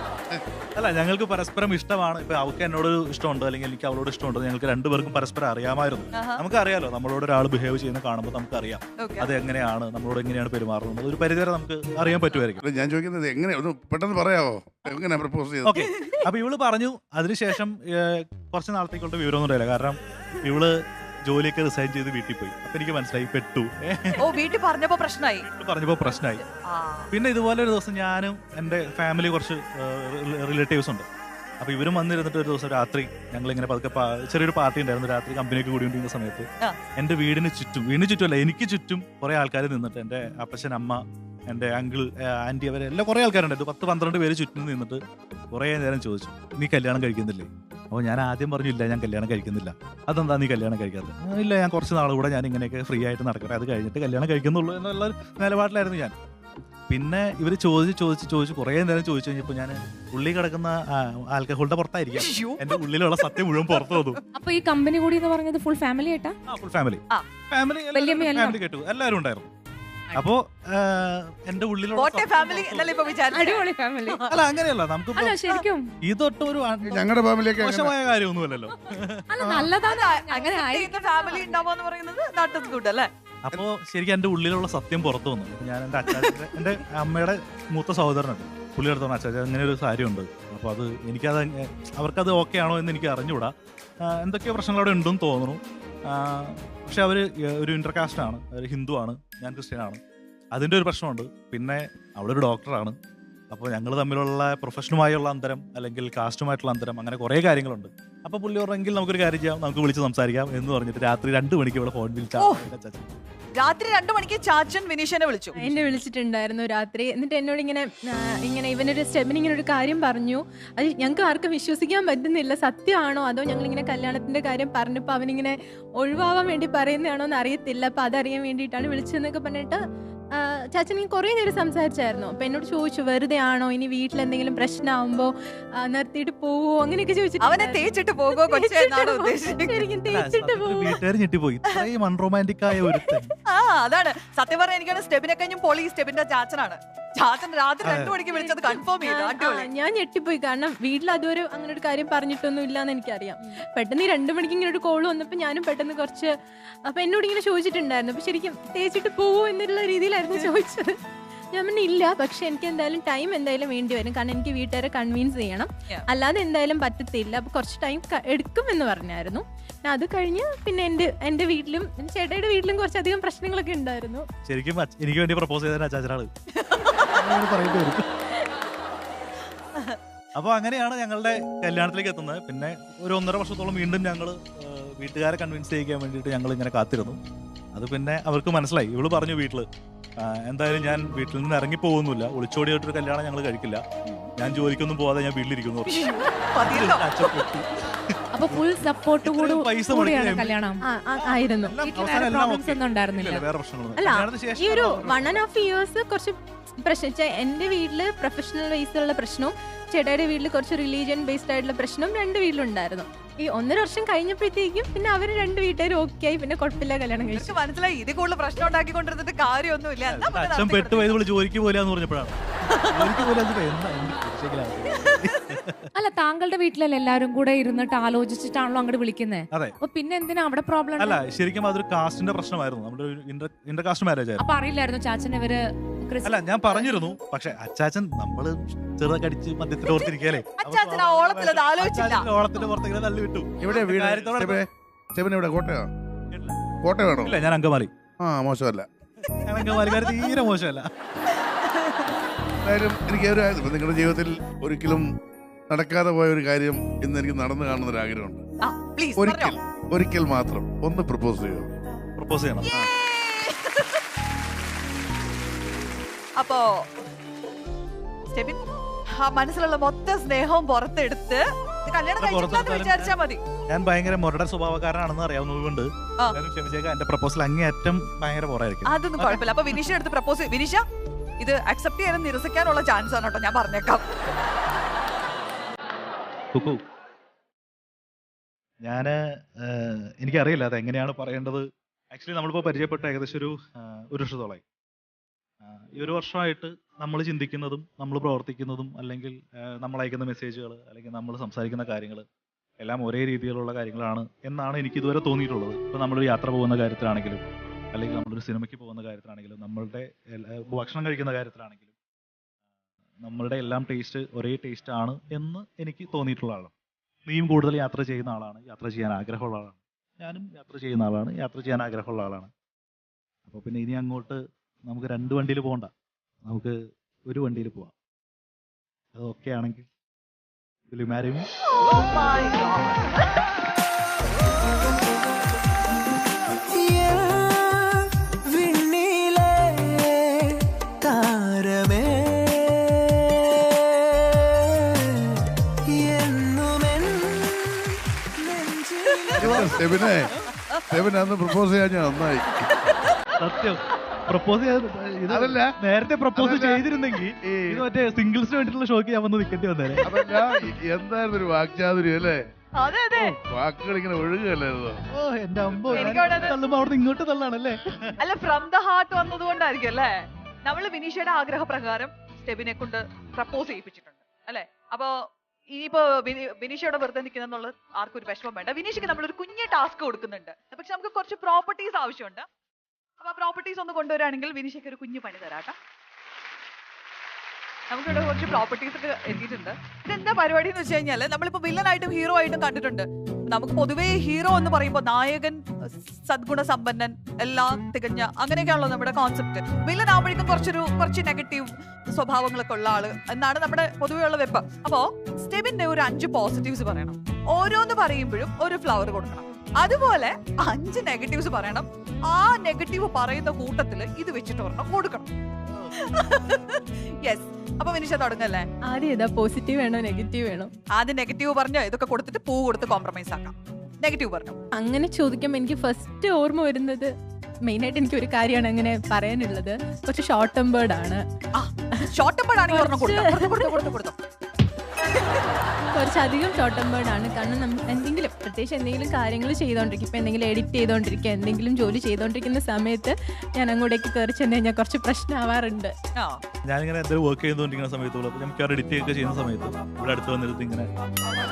അല്ല, ഞങ്ങൾക്ക് പരസ്പരം ഇഷ്ടമാണ്. ഇപ്പൊ അവൾക്ക് എന്നോട് ഇഷ്ടമുണ്ടോ അല്ലെങ്കിൽ എനിക്ക് അവളോട് ഇഷ്ടമുണ്ടോ, ഞങ്ങൾക്ക് രണ്ടുപേർക്കും പരസ്പരം അറിയാമായിരുന്നു. നമുക്കറിയാലോ, നമ്മളോട് ഒരാൾ ബിഹേവ് ചെയ്യുന്ന കാണുമ്പോൾ നമുക്കറിയാം അത് എങ്ങനെയാണ്, നമ്മളോട് എങ്ങനെയാണ് പെരുമാറുന്നത്. ഒരു പരിധിവരെ നമുക്ക് അറിയാൻ പറ്റുമായിരിക്കും. ഞാൻ ചോദിക്കുന്നത് എങ്ങനെ, ഒന്ന് പെട്ടെന്ന് പറയാമോ, എങ്ങനെ പ്രപ്പോസ് ചെയ്തത്? ഓക്കെ, അപ്പൊ ഇവള് പറഞ്ഞു. അതിനുശേഷം കുറച്ച് നാളത്തേക്കുള്ള വിവരമൊന്നും അറിയില്ല. കാരണം ഇവള് ജോലിയൊക്കെ റിസൈൻ ചെയ്ത് വീട്ടിൽ പോയി. അപ്പൊ എനിക്ക് മനസ്സിലായി പെട്ടു. വീട്ടിൽ പറഞ്ഞപ്പോ പ്രശ്നമായി. പിന്നെ ഇതുപോലെ ഒരു ദിവസം ഞാനും എന്റെ ഫാമിലി കുറച്ച് റിലേറ്റീവ്സ് ഉണ്ട്. അപ്പൊ ഇവരും വന്നിരുന്നിട്ട് ഒരു ദിവസം രാത്രി ഞങ്ങളിങ്ങനെ പതുക്കെ ചെറിയൊരു പാർട്ടി ഉണ്ടായിരുന്നു. രാത്രി കമ്പനിയൊക്കെ കൂടിക്കൊണ്ടിരിക്കുന്ന സമയത്ത് എന്റെ വീടിന് ചുറ്റുമല്ല, എനിക്ക് ചുറ്റും കുറെ ആൾക്കാർ നിന്നിട്ട്, എന്റെ അപ്പച്ചൻ, അമ്മ, എന്റെ അങ്കിൾ, ആന്റി, അവരെല്ലാം കുറെ ആൾക്കാരുണ്ടായിരുന്നു. 10-12 പേര് ചുറ്റും നിന്നിട്ട് കുറെ നേരം ചോദിച്ചു, നീ കല്യാണം കഴിക്കുന്നില്ലേ? അപ്പോൾ ഞാൻ ആദ്യം പറഞ്ഞില്ല, ഞാൻ കല്യാണം കഴിക്കുന്നില്ല. അതെന്താ നീ കല്യാണം കഴിക്കാത്തത്? ഇല്ല, ഞാൻ കുറച്ച് നാൾ കൂടെ ഞാൻ ഇങ്ങനെയൊക്കെ ഫ്രീ ആയിട്ട് നടക്കട്ടെ, അത് കഴിഞ്ഞിട്ട് കല്യാണം കഴിക്കുന്നുള്ളൂ എന്നുള്ള നിലപാടിലായിരുന്നു ഞാൻ. പിന്നെ ഇവർ ചോദിച്ച് കുറേ നേരം ചോദിച്ചു കഴിഞ്ഞപ്പോൾ ഞാൻ ഉള്ളി കിടക്കുന്ന ആൽക്കഹോളിന്റെ പുറത്തായിരിക്കാം, എന്റെ ഉള്ളിലുള്ള സത്യം മുഴുവൻ പുറത്തു വന്നു. അപ്പൊ ഈ കമ്പനി കൂടി എന്ന് പറഞ്ഞത് ഫുൾ ഫാമിലി ആയിട്ടാ? ഫുൾ ഫാമിലി കേട്ടു, എല്ലാവരും ഉണ്ടായിരുന്നു. അപ്പോ എന്റെ ഉള്ളിലുള്ള അല്ല, അങ്ങനെയല്ല, നമുക്ക് ഇതൊട്ടും ഒരു ഞങ്ങളുടെ ഫാമിലിയൊക്കെ മോശമായ കാര്യമൊന്നുമല്ലല്ലോ. അപ്പോ ശരിക്കും എന്റെ ഉള്ളിലുള്ള സത്യം പുറത്തു വന്നു. ഞാൻ എന്റെ അച്ചാച്ചന്റെ, എന്റെ അമ്മയുടെ മൂത്ത സഹോദരനുണ്ട്, പുള്ളി എടുത്തോണം, അച്ചാച്ച അങ്ങനെ ഒരു കാര്യമുണ്ട്. അപ്പൊ അത് എനിക്കത് അവർക്കത് ഓക്കെ ആണോ എന്ന് എനിക്ക് അറിഞ്ഞുകൂടാ. എന്തൊക്കെയോ പ്രശ്നങ്ങൾ അവിടെ ഉണ്ടെന്ന് തോന്നുന്നു. പക്ഷെ അവര് ഒരു ഇന്റർകാസ്റ്റ് ആണ്, അവർ ഹിന്ദു ആണ്, ഞാൻ ക്രിസ്ത്യനാണ്. അതിൻ്റെ ഒരു പ്രശ്നമുണ്ട്. പിന്നെ അവളൊരു ഡോക്ടറാണ്. അപ്പോൾ ഞങ്ങൾ തമ്മിലുള്ള പ്രൊഫഷനുമായുള്ള അന്തരം അല്ലെങ്കിൽ കാസ്റ്റുമായിട്ടുള്ള അന്തരം, അങ്ങനെ കുറേ കാര്യങ്ങളുണ്ട്. അപ്പോൾ പുള്ളി പറഞ്ഞെങ്കിൽ നമുക്കൊരു കാര്യം ചെയ്യാം, നമുക്ക് വിളിച്ച് സംസാരിക്കാം എന്ന് പറഞ്ഞിട്ട് രാത്രി 2 മണിക്ക് ഇവിടെ ഫോൺ വിളിച്ചു. രാത്രി 2 മണിക്ക് ചാച്ചൻ വിനീഷിനെ വിളിച്ചു. എന്നെ വിളിച്ചിട്ടുണ്ടായിരുന്നു രാത്രി. എന്നിട്ട് എന്നോട് ഇങ്ങനെ ഇവനൊരു സ്റ്റെബിന് ഇങ്ങനെ ഒരു കാര്യം പറഞ്ഞു. അത് ഞങ്ങൾക്ക് ആർക്കും വിശ്വസിക്കാൻ പറ്റുന്നില്ല, സത്യമാണോ അതോ ഞങ്ങളിങ്ങനെ കല്യാണത്തിന്റെ കാര്യം പറഞ്ഞപ്പോൾ അവനിങ്ങനെ ഒഴിവാവാൻ വേണ്ടി പറയുന്നതാണോ എന്ന് അറിയത്തില്ല. അപ്പൊ അതറിയാൻ വേണ്ടിയിട്ടാണ് വിളിച്ചതെന്നൊക്കെ പറഞ്ഞിട്ട് ചാച്ചൻ ഈ കുറേ നേരം സംസാരിച്ചായിരുന്നു. അപ്പം എന്നോട് ചോദിച്ചു വെറുതെ ആണോ, ഇനി വീട്ടിൽ എന്തെങ്കിലും പ്രശ്നമാകുമ്പോൾ നിർത്തിയിട്ട് പോവോ അങ്ങനെയൊക്കെ ചോദിച്ചിട്ട് അവനെ തേച്ചിട്ട് പോകോ ശരിക്കും തേച്ചിട്ട് പോവോ. വീട്ടുകാർ ഞെട്ടിപ്പോയി, ഇത്രയും അൺറൊമാൻറ്റിക് ആയ ഒരു അതാണ് സത്യം പറഞ്ഞാൽ. എനിക്കാണ് സ്റ്റെബിനെ കഴിഞ്ഞും പൊളി സ്റ്റെബിന്റെ ചാച്ചനാണ്. ചാച്ചൻ രാത്രി 2 മണിക്ക് വിളിച്ചത് കൺഫേം ചെയ്തു. ഞാൻ ഞെട്ടിപ്പോയി, കാരണം വീട്ടിൽ അതുവരെ അങ്ങനെ ഒരു കാര്യം പറഞ്ഞിട്ടൊന്നും ഇല്ലാന്ന് എനിക്കറിയാം. പെട്ടെന്ന് ഈ 2 മണിക്ക് ഇങ്ങനെ ഒരു കോൾ വന്നപ്പോൾ ഞാനും പെട്ടെന്ന് കുറച്ച് അപ്പൊ എന്നോട് ഇങ്ങനെ ചോദിച്ചിട്ടുണ്ടായിരുന്നു. അപ്പൊ ശരിക്കും തേച്ചിട്ട് പോവോ എന്നുള്ള രീതിയിലായിരുന്നു ചോദിച്ചത്. ഞാൻ പിന്നെ ഇല്ല, പക്ഷെ എനിക്ക് എന്തായാലും ടൈം എന്തായാലും വേണ്ടി വരും, കാരണം എനിക്ക് വീട്ടുകാരെ കൺവിൻസ് ചെയ്യണം, അല്ലാതെ എന്തായാലും പറ്റത്തില്ല. അപ്പൊ കുറച്ച് ടൈം എടുക്കും എന്ന് പറഞ്ഞായിരുന്നു. അത് കഴിഞ്ഞ് പിന്നെ എന്റെ വീട്ടിലും ചേട്ടയുടെ വീട്ടിലും കുറച്ചധികം പ്രശ്നങ്ങളൊക്കെ ഉണ്ടായിരുന്നു. ശരിക്കും എനിക്ക് വേണ്ടി പ്രപ്പോസ് ചെയ്ത അച്ചാച്ചനാണ്. അപ്പൊ അങ്ങനെയാണ് ഞങ്ങളുടെ കല്യാണത്തിലേക്ക് എത്തുന്നത്. പിന്നെ ഒരു 1.5 വർഷത്തോളം വീണ്ടും ഞങ്ങൾ വീട്ടുകാരെ കൺവിൻസ് ചെയ്യിക്കാൻ വേണ്ടിയിട്ട് ഞങ്ങൾ ഇങ്ങനെ കാത്തിരുന്നു. അത് പിന്നെ അവർക്ക് മനസ്സിലായി. ഇവള് പറഞ്ഞു വീട്ടില് എന്തായാലും ഞാൻ വീട്ടിൽ നിന്ന് ഇറങ്ങി പോകുന്നില്ല, ഒളിച്ചോടിയായിട്ടൊരു കല്യാണം ഞങ്ങൾ കഴിക്കില്ല, ഞാൻ ജോലിക്കൊന്നും പോവാതെ ഞാൻ വീട്ടിലിരിക്കുന്നു. അപ്പൊ ഫുൾ സപ്പോർട്ട് കൂടിയാണ് കല്യാണം ആയിരുന്നു. വേറെ പ്രശ്നങ്ങളൊന്നും. അല്ല, ഈ ഒരു 1.5 years കുറച്ച് പ്രശ്നം. എന്റെ വീട്ടില് പ്രൊഫഷണൽ ബേസിലുള്ള പ്രശ്നവും ചേട്ടായുടെ വീട്ടിൽ കുറച്ച് റിലീജിയൻ ബേസ്ഡ് ആയിട്ടുള്ള പ്രശ്നവും 2 വീട്ടിലുണ്ടായിരുന്നു. ഈ 1.5 വർഷം കഴിഞ്ഞപ്പോഴത്തേക്കും പിന്നെ അവര് 2 വീട്ടുകാരും ഓക്കെ ആയി, പിന്നെ കുഴപ്പമില്ല, കല്യാണം കഴിച്ചു. മനസ്സിലായി ഇത് കൂടുതൽ പ്രശ്നം ഉണ്ടാക്കിക്കൊണ്ടിരുന്നിട്ട് കാര്യമൊന്നുമില്ല. അച്ഛൻ പെട്ടുപോയത് ജോലിക്ക് പോലെയാന്ന് പറഞ്ഞപ്പോഴാണ്. അല്ല, താങ്കളുടെ വീട്ടിലല്ലേ എല്ലാരും കൂടെ ഇരുന്നിട്ട് ആലോചിച്ചിട്ടാണല്ലോ അങ്ങോട്ട് വിളിക്കുന്നത്. അപ്പൊ പിന്നെ എന്തിനാ അവിടെ പ്രോബ്ലം? അല്ല, ശരിക്കും അതൊരു കാസ്റ്റിന്റെ പ്രശ്നമായിരുന്നു. നമ്മുടെ ഇന്റർ കാസ്റ്റ് മാരേജ് ആയിരുന്നു. അപ്പൊ അറിയില്ലായിരുന്നു ചാച്ചൻ ഇവര്? അല്ല, ഞാൻ പറഞ്ഞിരുന്നു, പക്ഷെ അച്ചാച്ചൻ നമ്മള് ചെറുതൊക്കെ അടിച്ച് മദ്യത്തിൽ ഓർത്തിരിക്കല്ലേ, ഓളത്തിന്റെ പുറത്തേക്ക് തള്ളി വിട്ടു. ഇവിടെ കോട്ടയോ? കോട്ടയാണോ? ഇല്ല, ഞാൻ അങ്കമാലി. മോശമല്ല, അങ്കമാലിക്കാർ തീരെ മോശമല്ല. എന്തായാലും എനിക്ക് നിങ്ങളുടെ ജീവിതത്തിൽ ഒരിക്കലും നടക്കാതെ പോയ ഒരു കാര്യം ഇന്ന് എനിക്ക് നടന്നു കാണുന്ന ഒരു ആഗ്രഹമുണ്ട്. ഒരിക്കൽ മാത്രം ഒന്ന് പ്രപ്പോസ് ചെയ്യൂ. പ്രപ്പോസ് ചെയ്യണം. അപ്പോ സ്റ്റെബിൻ ആ മനസ്സിലുള്ള മൊത്തം സ്നേഹവും പുറത്തെടുത്ത് കല്യാണം കഴിച്ചിട്ടില്ലെന്ന് വിചാരിച്ചാ മതി. ഞാൻ ഭയങ്കര മുരട സ്വഭാവക്കാരനാണെന്ന് അറിയാവുന്നതുകൊണ്ട് ക്ഷമിച്ചേക്കാം, എന്റെ പ്രപ്പോസൽ അങ്ങേയറ്റം ഭയങ്കര പോരായിരിക്കും. അതൊന്നും കുഴപ്പമില്ല. അപ്പൊ വിനീഷ എടുത്ത് പ്രപ്പോസ്. വിനീഷ, ഇത് അക്സെപ്റ്റ് ചെയ്യാനും നിരസിക്കാനുള്ള ചാൻസ് ആണ് കേട്ടോ, ഞാൻ പറഞ്ഞേക്കാം. ഞാന് എനിക്കറിയില്ല അത് എങ്ങനെയാണ് പറയേണ്ടത്. ആക്ച്വലി നമ്മളിപ്പോ പരിചയപ്പെട്ട ഏകദേശം ഒരു വർഷത്തോളമായി. ഈ 1 വർഷമായിട്ട് നമ്മൾ ചിന്തിക്കുന്നതും നമ്മൾ പ്രവർത്തിക്കുന്നതും അല്ലെങ്കിൽ നമ്മൾ അയക്കുന്ന മെസ്സേജുകൾ അല്ലെങ്കിൽ നമ്മൾ സംസാരിക്കുന്ന കാര്യങ്ങൾ എല്ലാം ഒരേ രീതിയിലുള്ള കാര്യങ്ങളാണ് എന്നാണ് എനിക്ക് ഇതുവരെ തോന്നിയിട്ടുള്ളത്. ഇപ്പോൾ നമ്മളൊരു യാത്ര പോകുന്ന കാര്യത്തിലാണെങ്കിലും അല്ലെങ്കിൽ നമ്മളൊരു സിനിമയ്ക്ക് പോകുന്ന കാര്യത്തിലാണെങ്കിലും നമ്മളുടെ ഭക്ഷണം കഴിക്കുന്ന കാര്യത്തിലാണെങ്കിലും നമ്മളുടെ എല്ലാം ടേസ്റ്റ് ഒരേ ടേസ്റ്റ് ആണ് എന്ന് എനിക്ക് തോന്നിയിട്ടുള്ള ആളാണ്. നീയും കൂടുതൽ യാത്ര ചെയ്യുന്ന ആളാണ്, യാത്ര ചെയ്യാൻ ആഗ്രഹമുള്ള ആളാണ്. ഞാനും യാത്ര ചെയ്യുന്ന ആളാണ്, യാത്ര ചെയ്യാൻ ആഗ്രഹമുള്ള ആളാണ്. അപ്പോൾ പിന്നെ ഇനി അങ്ങോട്ട് നമുക്ക് 2 വണ്ടിയിൽ പോകണ്ട, നമുക്ക് ഒരു വണ്ടിയിൽ പോവാം. അത് ഓക്കെ ആണെങ്കിൽ will you marry me? Oh my God. Propose ചെയ്യാൻ ഞാൻ നന്നായി. സത്യം പ്രപ്പോസ് അതല്ല, നേരത്തെ പ്രപ്പോസ് ചെയ്തിരുന്നെങ്കിൽ ഇത് മറ്റേ സിംഗിൾസിന് വേണ്ടിയിട്ടുള്ള ഷോക്ക് ഞാൻ വന്ന് നിൽക്കേണ്ടി വന്നേനെ. എന്തായിരുന്നു ഒരു വാക്ചാതുര്യം അല്ലേ? വാക്കുകൾ ഇങ്ങനെ ഒഴുകുകയല്ലായിരുന്നോ? ഓ എന്റെ അമ്മ, തള്ളുമ്പോ അവിടെ ഇങ്ങോട്ട് തള്ളാണല്ലേ? അല്ല, ഫ്രം ദ ഹാർട്ട് വന്നതുകൊണ്ടായിരിക്കും അല്ലേ? നമ്മള് വിനീഷയുടെ ആഗ്രഹപ്രകാരം സ്റ്റെബിനെ കൊണ്ട് പ്രപ്പോസ് ചെയ്യിപ്പിച്ചിട്ടുണ്ട് അല്ലെ? അപ്പൊ ഇനിയിപ്പോ വിനീഷയുടെ വെറുതെ നിൽക്കുന്നുള്ള ആർക്കും ഒരു വിഷമം വേണ്ട. വിനീഷയ്ക്ക് നമ്മളൊരു കുഞ്ഞ് ടാസ്ക് കൊടുക്കുന്നുണ്ട്. പക്ഷെ നമുക്ക് കുറച്ച് പ്രോപ്പർട്ടീസ് ആവശ്യമുണ്ട്. അപ്പൊ പ്രോപ്പർട്ടീസ് ഒന്ന് കൊണ്ടുവരാണെങ്കിൽ വിനീഷയ്ക്ക് ഒരു കുഞ്ഞു പണി തരാട്ടോ. നമുക്കിവിടെ കുറച്ച് പ്രോപ്പർട്ടീസ് ഒക്കെ എത്തിയിട്ടുണ്ട്. ഇതെന്താ പരിപാടി എന്ന് വെച്ച് കഴിഞ്ഞാല് നമ്മളിപ്പോ വില്ലനായിട്ടും ഹീറോ ആയിട്ടും കണ്ടിട്ടുണ്ട്. നമുക്ക് പൊതുവേ ഹീറോ എന്ന് പറയുമ്പോൾ നായകൻ, സദ്ഗുണ സമ്പന്നൻ, എല്ലാം തികഞ്ഞ അങ്ങനെയൊക്കെയാണല്ലോ നമ്മുടെ കോൺസെപ്റ്റ്. വില്ലൻ ആവുമ്പോഴേക്കും കുറച്ച് നെഗറ്റീവ് സ്വഭാവങ്ങളൊക്കെ ഉള്ള ആള് എന്നാണ് നമ്മുടെ പൊതുവേ ഉള്ള വെപ്പ്. അപ്പോ സ്റ്റെബിന്റെ ഒരു 5 പോസിറ്റീവ്സ് പറയണം. ഓരോന്ന് പറയുമ്പോഴും ഒരു ഫ്ലവർ കൊടുക്കണം. അതുപോലെ 5 നെഗറ്റീവ്സ് പറയണം. ആ നെഗറ്റീവ് പറയുന്ന കൂട്ടത്തില് ഇത് വെച്ചിട്ട് ഒരെണ്ണം കൊടുക്കണം. യെസ്. അപ്പൊ വിനിഷ തുടങ്ങല്ലേ? ആദ്യം ഏതാ, പോസിറ്റീവ് വേണോ നെഗറ്റീവ് വേണോ? ആദ്യം നെഗറ്റീവ് പറഞ്ഞോ, ഇതൊക്കെ കൊടുത്തിട്ട് പൂ കൊടുത്ത് കോംപ്രമൈസ് ആക്കാം. നെഗറ്റീവ് പറഞ്ഞു. അങ്ങനെ ചോദിക്കുമ്പോ എനിക്ക് ഫസ്റ്റ് ഓർമ്മ വരുന്നത് മെയിനായിട്ട് എനിക്ക് ഒരു കാര്യമാണ് അങ്ങനെ പറയാനുള്ളത്, കുറച്ച് ഷോർട്ട് ടെമ്പേർഡ് ആണ്. കുറച്ചധികം ഷോർട്ട് ടെമ്പേർഡ് ആണ്. കാരണം എന്തെങ്കിലും പ്രത്യേകിച്ച് എന്തെങ്കിലും കാര്യങ്ങൾ ചെയ്തുകൊണ്ടിരിക്കും, ഇപ്പം എന്തെങ്കിലും എഡിറ്റ് ചെയ്തുകൊണ്ടിരിക്കുക, എന്തെങ്കിലും ജോലി ചെയ്തുകൊണ്ടിരിക്കുന്ന സമയത്ത് ഞാൻ അങ്ങോട്ടേക്ക് കയറി ചെന്ന് കഴിഞ്ഞാൽ കുറച്ച് പ്രശ്നമാവാറുണ്ട്. ഞാനിങ്ങനെ എന്തെങ്കിലും വർക്ക് ചെയ്തുകൊണ്ടിരിക്കുന്ന സമയത്തുള്ള നമുക്ക് എഡിറ്റ് ഒക്കെ ചെയ്യുന്ന സമയത്ത് ഇവിടെ അടുത്ത് വന്നിട്ട് ഇങ്ങനെ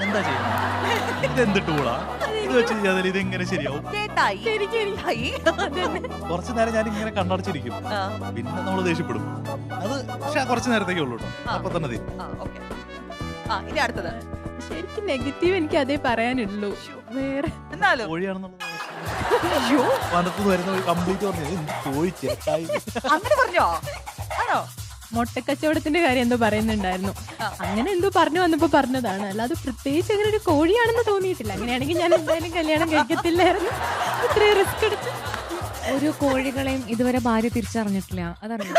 എന്താ ചെയ്യുന്നത്, ഇതെന്ത് ടൂളാ, ഇത് വെച്ച് ചെയ്താൽ ഇത് എങ്ങനെ ശരിയാവും. കുറച്ചു നേരം ഞാൻ ഇങ്ങനെ കണ്ണടച്ചിരിക്കും, പിന്നെ നമ്മൾ ദേഷ്യപ്പെടും. അത് പക്ഷെ കുറച്ചു നേരത്തേക്കേ ഉള്ളൂ കേട്ടോ, അപ്പൊ തന്നെ തീരും. ശരിക്കും നെഗറ്റീവ് എനിക്ക് അതേ പറയാനുള്ളൂ. വേറെ കോഴിയാണെന്നുള്ളത് കംപ്ലീറ്റ് പറഞ്ഞു. മുട്ടക്കച്ചവടത്തിന്റെ കാര്യം എന്തോ പറയുന്നുണ്ടായിരുന്നു, അങ്ങനെ എന്തോ പറഞ്ഞു വന്നപ്പോ പറഞ്ഞതാണ്. അല്ലാതെ പ്രത്യേകിച്ച് അങ്ങനെ ഒരു കോഴിയാണെന്ന് തോന്നിയിട്ടില്ല. അങ്ങനെയാണെങ്കിൽ ഞാൻ എന്തായാലും കല്യാണം കഴിക്കത്തില്ലായിരുന്നു, ഇത്രയും റിസ്ക് എടുത്ത്. ഒരു കോഴികളെയും ഇതുവരെ ഭാര്യ തിരിച്ചറിഞ്ഞിട്ടില്ല, അതറിയാം.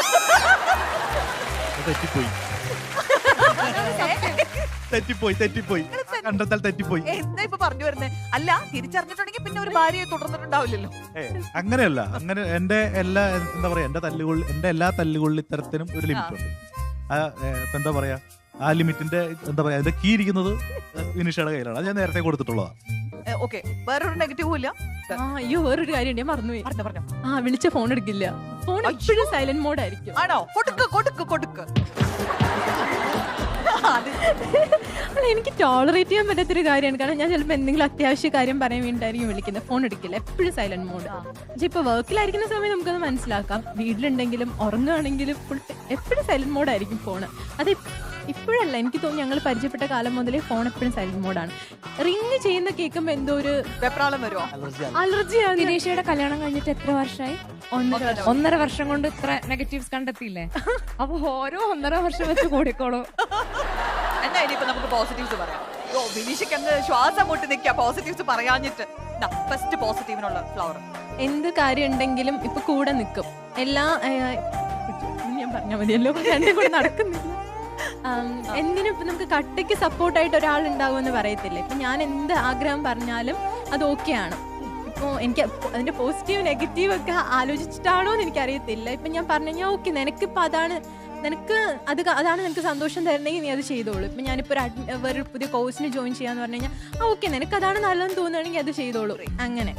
തെറ്റിപ്പോയി കണ്ടെത്താൽ തെറ്റിപ്പോയി. എന്താ ഇപ്പൊ പറഞ്ഞു വരുന്നേ? അല്ല, തിരിച്ചറിഞ്ഞിട്ടുണ്ടെങ്കിൽ പിന്നെ ഒരു ഭാര്യയെ തുടർന്നിട്ടുണ്ടാവില്ലല്ലോ. അങ്ങനെയല്ല, അങ്ങനെ എന്റെ എല്ലാ എന്താ പറയാ, എന്റെ എല്ലാ തല്ലുകൊള്ളിത്തരത്തിനും ഒരു ലിമിറ്റ് ഉണ്ട്. എന്താ പറയാ, ആ ലിമിറ്റിന്റെ എന്താ പറയാ, അതിന്റെ കീ ഇരിക്കുന്നത് വിനിഷയുടെ കയ്യിലാണ്. അത് ഞാൻ നേരത്തെ കൊടുത്തിട്ടുള്ളതാണ്. വേറൊരു നെഗറ്റീവും ഇല്ല. അയ്യോ, വേറൊരു കാര്യം ഞാൻ മറന്നുപോയി. വിളിച്ച ഫോൺ എടുക്കില്ല, ഫോൺ എപ്പോഴും സൈലന്റ് മോഡ് ആയിരിക്കും. ആണോ? കൊടുക്ക്. അല്ല, എനിക്ക് ടോളറേറ്റ് ചെയ്യാൻ പറ്റാത്തൊരു കാര്യമാണ്. കാരണം ഞാൻ ചിലപ്പോൾ എന്തെങ്കിലും അത്യാവശ്യ കാര്യം പറയാൻ വേണ്ടിയിട്ടായിരിക്കും വിളിക്കുന്നത്, ഫോൺ എടുക്കില്ല, എപ്പോഴും സൈലന്റ് മോഡ്. പക്ഷെ ഇപ്പൊ വർക്കിലായിരിക്കുന്ന സമയം നമുക്കത് മനസ്സിലാക്കാം. വീട്ടിലുണ്ടെങ്കിലും ഉറങ്ങുകയാണെങ്കിലും എപ്പോഴും സൈലന്റ് മോഡായിരിക്കും ഫോണ്. അത് ഇപ്പോഴല്ല, എനിക്ക് തോന്നുന്നു ഞങ്ങൾ പരിചയപ്പെട്ട കാലം മുതലേ ഫോൺ എപ്പോഴും സൈലന്റ് മോഡാണ്. റിങ് ചെയ്യുന്ന കേൾക്കുമ്പോൾ എന്തോ ഒരു വെപ്രാളം വരുമോ? അലർജിയാണ്. വിനീഷയുടെ കല്യാണം കഴിഞ്ഞിട്ട് എത്ര വർഷമായി? 1.5 വർഷം കൊണ്ട് ഇത്ര നെഗറ്റീവ്സ് കണ്ടെത്തിയില്ലേ? അപ്പൊ ഓരോ 1.5 വർഷം വെച്ച് കൂടിക്കോളൂ. എന്നാ ഇനിയിപ്പോ നമുക്ക് പോസിറ്റീവ്സ് പറയാം. വിനീഷയ്ക്ക് അങ്ങ് ശ്വാസം മുട്ടി നിൽക്കുക പോസിറ്റീവ്സ് പറയാഞ്ഞിട്ട്. ഫസ്റ്റ് പോസിറ്റീവിനുള്ള ഫ്ലവർ. എന്ത് കാര്യം ഉണ്ടെങ്കിലും ഇപ്പൊ കൂടെ നിൽക്കും. എല്ലാ ഞാൻ പറഞ്ഞാൽ മതിയല്ലോ, രണ്ടും കൂടെ നടക്കുന്നില്ല. എന്തിനും ഇപ്പൊ നമുക്ക് കട്ടയ്ക്ക് സപ്പോർട്ടായിട്ട് ഒരാൾ ഉണ്ടാവുമെന്ന് പറയത്തില്ലേ. ഇപ്പൊ ഞാൻ എന്ത് ആഗ്രഹം പറഞ്ഞാലും അത് ഓക്കെയാണ്. ഇപ്പോൾ എനിക്ക് അതിന്റെ പോസിറ്റീവ് നെഗറ്റീവ് ഒക്കെ ആലോചിച്ചിട്ടാണോ എന്ന് എനിക്കറിയത്തില്ല. ഇപ്പൊ ഞാൻ പറഞ്ഞു കഴിഞ്ഞാൽ ഓക്കെ, നിനക്കിപ്പോൾ അതാണ് നിനക്ക് സന്തോഷം തരണമെങ്കിൽ നീ അത് ചെയ്തോളൂ. ഇപ്പം ഞാനിപ്പോൾ വേറൊരു പുതിയ കോഴ്സിന് ജോയിൻ ചെയ്യാന്ന് പറഞ്ഞു കഴിഞ്ഞാൽ ഓക്കെ, നിനക്ക് അതാണ് നല്ലതെന്ന് തോന്നുകയാണെങ്കിൽ അത് ചെയ്തോളൂ. അങ്ങനെ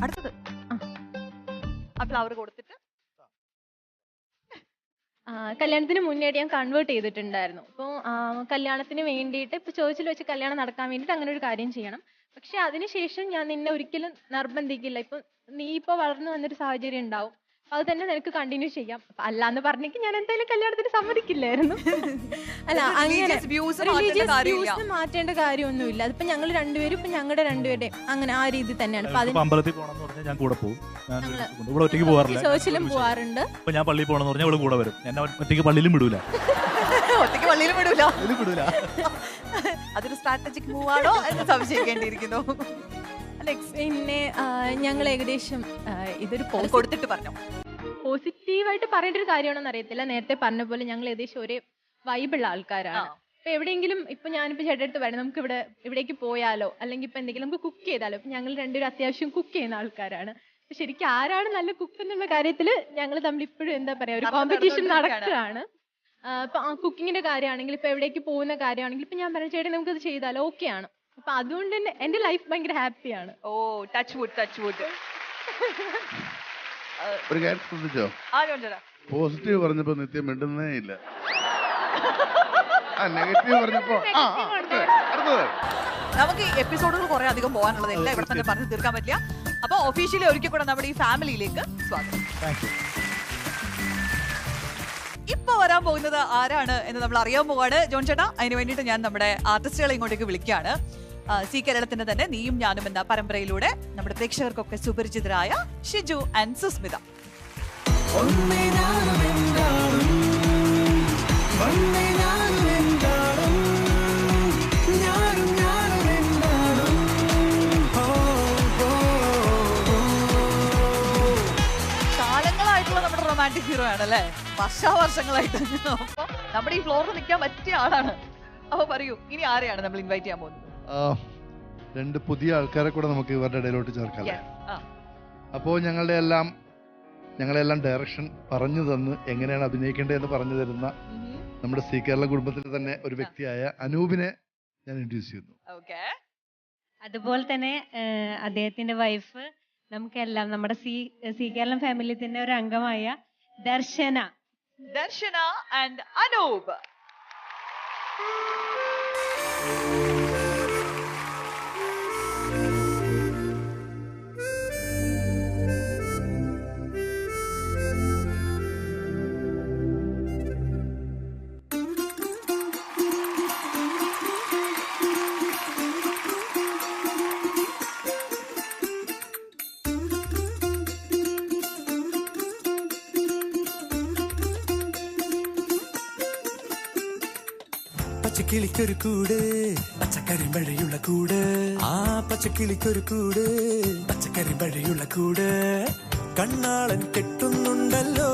അടുത്തത് ആ ഫ്ലവർ കൊടുത്തിട്ട് കല്യാണത്തിന് മുന്നേയായിട്ട് ഞാൻ കൺവേർട്ട് ചെയ്തിട്ടുണ്ടായിരുന്നു. അപ്പോൾ കല്യാണത്തിന് വേണ്ടിയിട്ട് ഇപ്പോൾ ചേർച്ചിൽ വെച്ച് കല്യാണം നടക്കാൻ വേണ്ടിയിട്ട് അങ്ങനെ ഒരു കാര്യം ചെയ്യണം. പക്ഷെ അതിനുശേഷം ഞാൻ നിന്നെ ഒരിക്കലും നിർബന്ധിക്കില്ല. ഇപ്പം നീ ഇപ്പോൾ വളർന്നു വന്നൊരു സാഹചര്യം ഉണ്ടാവും, അത് തന്നെ നിനക്ക് കണ്ടിന്യൂ ചെയ്യാം. അല്ലാന്ന് പറഞ്ഞെങ്കിൽ ഞാൻ എന്തായാലും കല്യാണത്തിന് സമ്മതിക്കില്ലായിരുന്നു. അല്ല, അങ്ങനെ റിലീജിയസ് മാറ്റേണ്ട കാര്യമൊന്നുമില്ല. അതിപ്പോ ഞങ്ങൾ രണ്ടുപേരും ഇപ്പൊ ഞങ്ങളുടെ രണ്ടുപേരുടെയും അങ്ങനെ ആ രീതി തന്നെയാണ്. ചേർച്ചിലും പോവാറുണ്ട്. ഞാൻ പള്ളിയിൽ പോകണമെന്ന് പറഞ്ഞാൽ കൂടെ വരും. എന്നെ ഒറ്റയ്ക്ക് പള്ളിയിലും വിടൂല. അതൊരു സ്ട്രാറ്റജിക് മൂവ് ആണോ എന്ന് സംശയിക്കേണ്ടിയിരിക്കുന്നു. പിന്നെ ഞങ്ങൾ ഏകദേശം ഇതൊരു കൊടുത്തിട്ട് പറഞ്ഞു പോസിറ്റീവായിട്ട് പറയേണ്ട ഒരു കാര്യമാണെന്ന് അറിയത്തില്ല. നേരത്തെ പറഞ്ഞ പോലെ ഞങ്ങൾ ഏകദേശം ഒരേ വൈബുള്ള ആൾക്കാരാണ്. ഇപ്പൊ എവിടെയെങ്കിലും ഇപ്പൊ ഞാനിപ്പോ ചേട്ടടുത്ത് പറയാം, നമുക്ക് ഇവിടേക്ക് പോയാലോ, അല്ലെങ്കിൽ ഇപ്പൊ എന്തെങ്കിലും നമുക്ക് കുക്ക് ചെയ്താലോ. ഇപ്പൊ ഞങ്ങൾ രണ്ടുപേരും അത്യാവശ്യം കുക്ക് ചെയ്യുന്ന ആൾക്കാരാണ്. ശരിക്കും ആരാണ് നല്ല കുക്ക് എന്നുള്ള കാര്യത്തില് ഞങ്ങൾ തമ്മിൽ ഇപ്പോഴും എന്താ പറയാ ഒരു കോമ്പറ്റീഷൻ നടക്കുകയാണ്. ഇപ്പൊ ആ കുക്കിങ്ങിന്റെ കാര്യമാണെങ്കിൽ ഇപ്പൊ എവിടേക്ക് പോകുന്ന കാര്യമാണെങ്കിൽ ഇപ്പൊ ഞാൻ പറഞ്ഞ ചേട്ടൻ നമുക്കത് ചെയ്താലോ, ഓക്കെ ആണ്. അപ്പൊ അതുകൊണ്ട് തന്നെ എന്റെ ലൈഫ് ഭയങ്കര ഹാപ്പിയാണ്. ഓ, ടച്ച് വുഡ്. ഒരു കാര്യം ശ്രദ്ധിച്ചോ, പോസിറ്റീവ് പറഞ്ഞപ്പോ നിത്യം മിണ്ടുന്നേ ഇല്ല, നെഗറ്റീവ് പറഞ്ഞപ്പോ. നമുക്ക് എപ്പിസോഡുകൾ കുറെ അധികം പോകാനുള്ളത്, എല്ലാം ഇവിടെ തന്നെ പറഞ്ഞു തീർക്കാൻ പറ്റില്ല. അപ്പൊ ഒഫീഷ്യലി ഒരിക്കൽ കൂടെ നമ്മുടെ ഈ ഫാമിലിയിലേക്ക് സ്വാഗതം. ഇപ്പൊ വരാൻ പോകുന്നത് ആരാണ് എന്ന് നമ്മൾ അറിയാൻ പോവാണ്. ജോൺ ചേട്ടാ, അതിന് വേണ്ടിയിട്ട് ഞാൻ നമ്മുടെ ആർട്ടിസ്റ്റുകളെ ഇങ്ങോട്ടേക്ക് വിളിക്കുകയാണ്. സി കേരളത്തിന്റെ തന്നെ നീയും ഞാനും എന്ന പരമ്പരയിലൂടെ നമ്മുടെ പ്രേക്ഷകർക്കൊക്കെ സുപരിചിതരായ ഷിജു ആൻഡ് സുസ്മിത. കാലങ്ങളായിട്ടുള്ള നമ്മുടെ റൊമാൻറ്റിക് ഹീറോ ആണല്ലേ, വർഷാവർഷങ്ങളായിട്ട്. അപ്പൊ നമ്മുടെ ഈ ഫ്ലോറിൽ നിൽക്കാൻ പറ്റിയ ആളാണ്. അപ്പൊ പറയൂ, ഇനി ആരെയാണ് നമ്മൾ ഇൻവൈറ്റ് ചെയ്യാൻ പോകുന്നത്? രണ്ട് പുതിയ ആൾക്കാരെ കൂടെ നമുക്ക് ഇവരുടെ ഇടയിലോട്ട് ചേർക്കാം. അപ്പോൾ ഞങ്ങളുടെ എല്ലാം ഞങ്ങളെല്ലാം ഡയറക്ഷൻ പറഞ്ഞു തന്ന് എങ്ങനെയാണ് അഭിനയിക്കേണ്ടതെന്ന് പറഞ്ഞു തരുന്ന നമ്മുടെ സി കേരള കുടുംബത്തിലെ തന്നെ ഒരു വ്യക്തിയായ അനൂപിനെ ഞാൻ ഇൻട്രൊഡ്യൂസ് ചെയ്യുന്നു. അതുപോലെ തന്നെ അദ്ദേഹത്തിന്റെ വൈഫ് നമുക്കെല്ലാം നമ്മുടെ സി കേരളം ഫാമിലി തന്നെ ഒരു അംഗമായ ദർശന ആൻഡ് അനൂപ്. പച്ചക്കിളിക്കൊരു കൂട് പച്ചക്കരിമ്പഴയുള്ള കൂട് ആ പച്ചക്കിളിക്കൊരു കൂട് പച്ചക്കരിമ്പഴയുള്ള കൂട് കണ്ണാളൻ കെട്ടുന്നുണ്ടല്ലോ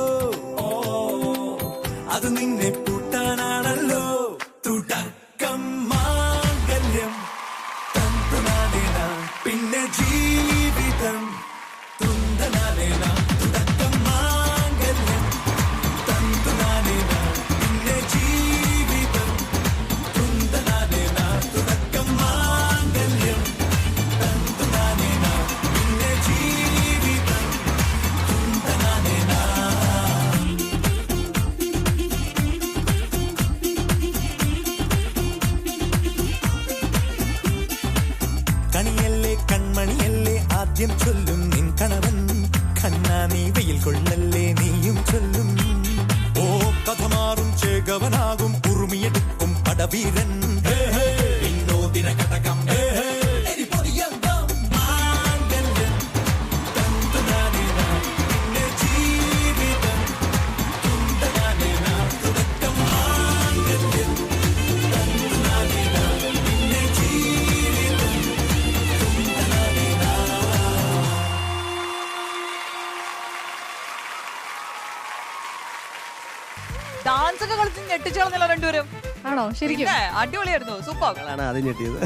അത് നിന്നെ പൂട്ടാനാണല്ലോ തുടക്കം മാംഗല്യം തന്തുനാനേന പിന്നെ ജീവിതം തുന്തനാനേന തുടക്കം മാംഗല്യം തന്തുനാനേന പിന്നെ ജീവിതം തുന്തനാനേന തുടക്കം മാംഗല്യം തന്തുനാനേന പിന്നെ ജീവിതം തുന്തനാനേന. കണിയല്ലേ കൺമണിയല്ലേ ആദ്യം ചൊല്ലും നിൻ കണവൻ കണ്ണാ നീ വെയിൽ കൊള്ളല്ലേ നീയും ചൊല്ലും ഓ കഥ മാറും ചേകവനാകും ഉറുമിയെടുക്കും പടവീരൻ വിനോദിന കടകം എരിപൊടിയങ്കം മാംഗല്യം തന്തുനാനേന പിന്നെ ജീവിതം തുന്തനാനേന തുടക്കം മാംഗല്യം തന്തുനാനേന പിന്നെ ജീവിതം തുന്തനാനേന. ഡാൻസ് ഒക്കെ കളിച്ച് ഞെട്ടിച്ചേർന്നല്ലോ രണ്ടുപേരും. ആണോ ശരിക്കും? പിന്നെ അടിപൊളിയായിരുന്നു, സൂപ്പർ. ഞങ്ങളാണ് ആദ്യം ഞെട്ടിയത്,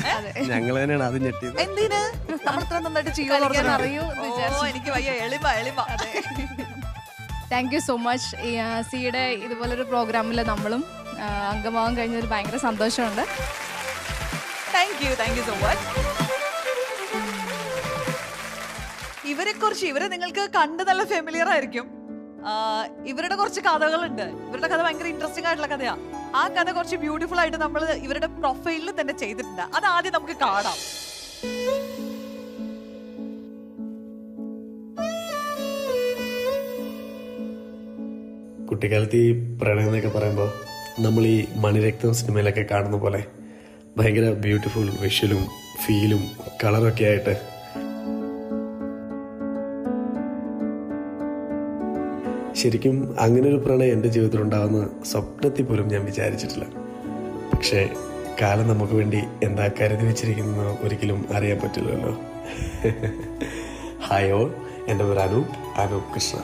ഞങ്ങൾ തന്നെയാണ് ആദ്യം ഞെട്ടിയത്. എന്തിന് നമ്മൾ ഇത്ര നന്നായിട്ട് കളിക്കാൻ അറിയൂ എന്ന് ചെയ്യുമോ? വിചാരിച്ചു. എനിക്ക് വയ്യ, എളിമ എളിമ. Thank you so much. സിയുടെ ഇതുപോലൊരു പ്രോഗ്രാമിൽ നമ്മളും അംഗമാവാൻ കഴിഞ്ഞൊരു ഭയങ്കര സന്തോഷമുണ്ട്. Thank you so much. ഇവരെ നിങ്ങൾക്ക് കണ്ട് നല്ല ഫെമിലിയർ ആയിരിക്കും. ഇവരുടെ കുറച്ച് കഥകളുണ്ട്. ഇവരുടെ കഥ ഭയങ്കര ഇൻട്രസ്റ്റിംഗ് ആയിട്ടുള്ള കഥയാ. ആ കഥ കുറച്ച് ബ്യൂട്ടിഫുൾ ആയിട്ട് നമ്മൾ ഇവരുടെ പ്രൊഫൈലിൽ തന്നെ ചെയ്തിട്ടുണ്ട്. അത് ആദ്യം നമുക്ക് കാണാം. കുട്ടിക്കാലത്ത് ഈ പ്രണയം എന്നൊക്കെ പറയുമ്പോൾ നമ്മൾ ഈ മണിരക്തം സിനിമയിലൊക്കെ കാണുന്ന പോലെ ഭയങ്കര ബ്യൂട്ടിഫുൾ വിഷ്വലും ഫീലും കളറൊക്കെ ആയിട്ട് ശരിക്കും അങ്ങനെ ഒരു പ്രണയം എൻ്റെ ജീവിതത്തിൽ ഉണ്ടാകുന്ന സ്വപ്നത്തിൽ പോലും ഞാൻ വിചാരിച്ചിട്ടില്ല. പക്ഷേ കാലം നമുക്ക് വേണ്ടി എന്താ കരുതി വെച്ചിരിക്കുന്നത് ഒരിക്കലും അറിയാൻ പറ്റില്ലല്ലോ. ഹായ് ഓൾ, എൻ്റെ പേര് അനൂപ് കൃഷ്ണ.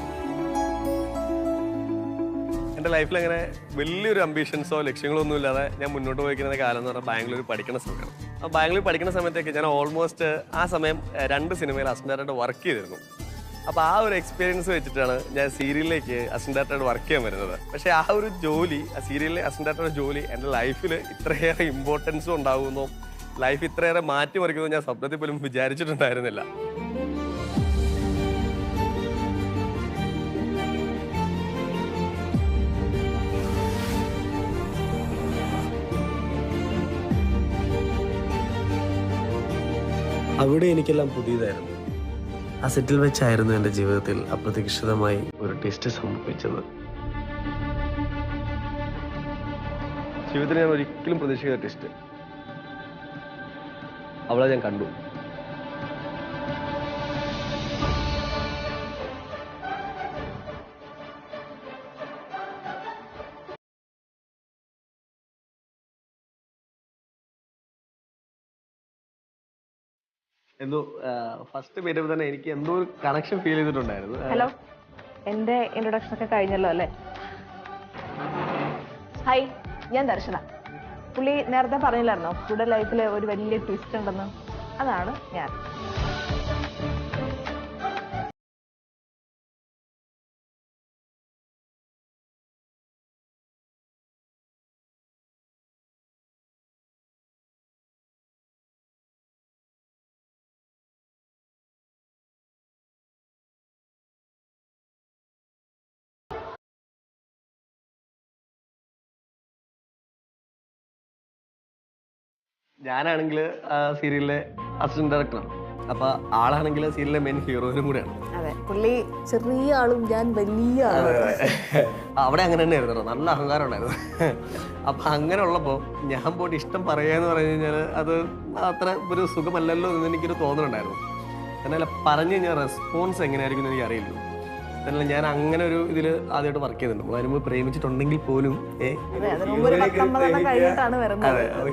എൻ്റെ ലൈഫിൽ അങ്ങനെ വലിയൊരു അംബീഷൻസോ ലക്ഷ്യങ്ങളോ ഒന്നും ഇല്ലാതെ ഞാൻ മുന്നോട്ട് പോയിരിക്കുന്ന കാലം എന്ന് പറഞ്ഞാൽ ബാംഗ്ലൂർ പഠിക്കുന്ന സമയമാണ്. അപ്പോൾ ബാംഗ്ലൂർ പഠിക്കുന്ന സമയത്തേക്ക് ഞാൻ ഓൾമോസ്റ്റ് ആ സമയം 2 സിനിമയിൽ അസിസ്റ്റൻ്റായിട്ട് വർക്ക് ചെയ്തിരുന്നു. അപ്പോൾ ആ ഒരു എക്സ്പീരിയൻസ് വെച്ചിട്ടാണ് ഞാൻ സീരിയലിലേക്ക് അസിസ്റ്റൻ്റായിട്ട് വർക്ക് ചെയ്യാൻ വരുന്നത്. പക്ഷേ ആ ഒരു ജോലി, ആ സീരിയലിലെ അസിസ്റ്റൻ്റായിട്ടുള്ള ജോലി എൻ്റെ ലൈഫിൽ ഇത്രയേറെ ഇമ്പോർട്ടൻസും ഉണ്ടാകുന്നു, ലൈഫ് ഇത്രയേറെ മാറ്റിമറിക്കുന്നു ഞാൻ സ്വപ്നത്തിൽ പോലും വിചാരിച്ചിട്ടുണ്ടായിരുന്നില്ല. അവിടെ എനിക്കെല്ലാം പുതിയതായിരുന്നു. ആ സെറ്റിൽ വെച്ചായിരുന്നു എൻ്റെ ജീവിതത്തിൽ അപ്രതീക്ഷിതമായി ഒരു ടെസ്റ്റ് സംഭവിച്ചത്. ജീവിതത്തിൽ ഞാൻ ഒരിക്കലും പ്രതീക്ഷിക്കാത്ത ടെസ്റ്റ് അവളെ ഞാൻ കണ്ടു. എന്തോ ഫസ്റ്റ് പേരുമ്പോൾ തന്നെ എനിക്ക് എന്തോ ഒരു കണക്ഷൻ ഫീൽ ചെയ്തിട്ടുണ്ടായിരുന്നു. ഹലോ, എന്റെ ഇൻട്രൊഡക്ഷൻ ഒക്കെ കഴിഞ്ഞല്ലോ അല്ലേ? ഹായ്, ഞാൻ ദർശന. പുള്ളി നേരത്തെ പറഞ്ഞില്ലായിരുന്നോ പുള്ളിയുടെ ലൈഫിൽ ഒരു വലിയ ട്വിസ്റ്റ് ഉണ്ടെന്ന്? അതാണ് ഞാൻ. ഞാനാണെങ്കിൽ സീരിയലിലെ അസിസ്റ്റന്റ് ഡയറക്ടറാണ്. അപ്പൊ ആളാണെങ്കിൽ സീരിയലിലെ മെയിൻ ഹീറോയിനും കൂടെയാണ്. അതെ, പുള്ളി ചെറിയ ആളും ഞാൻ വലിയ ആളും. അവിടെ അങ്ങനെ തന്നെയായിരുന്നു, നല്ല അഹങ്കാരം ഉണ്ടായിരുന്നു. അപ്പൊ അങ്ങനെ ഉള്ളപ്പോ ഞാൻ പോയിട്ട് ഇഷ്ടം പറയാന്ന് പറഞ്ഞു കഴിഞ്ഞാൽ അത് അത്ര ഒരു സുഖമല്ലല്ലോ എന്ന് എനിക്കൊരു തോന്നലുണ്ടായിരുന്നു. എന്നാൽ പറഞ്ഞു കഴിഞ്ഞാൽ റെസ്പോൺസ് എങ്ങനെയായിരിക്കും എനിക്ക് അറിയില്ല. എന്നാൽ ഞാൻ അങ്ങനെ ഒരു ഇതിൽ ആദ്യമായിട്ട് വർക്ക് ചെയ്തിട്ടുണ്ട്. നമ്മൾ അതിന് മുമ്പ് പ്രേമിച്ചിട്ടുണ്ടെങ്കിൽ പോലും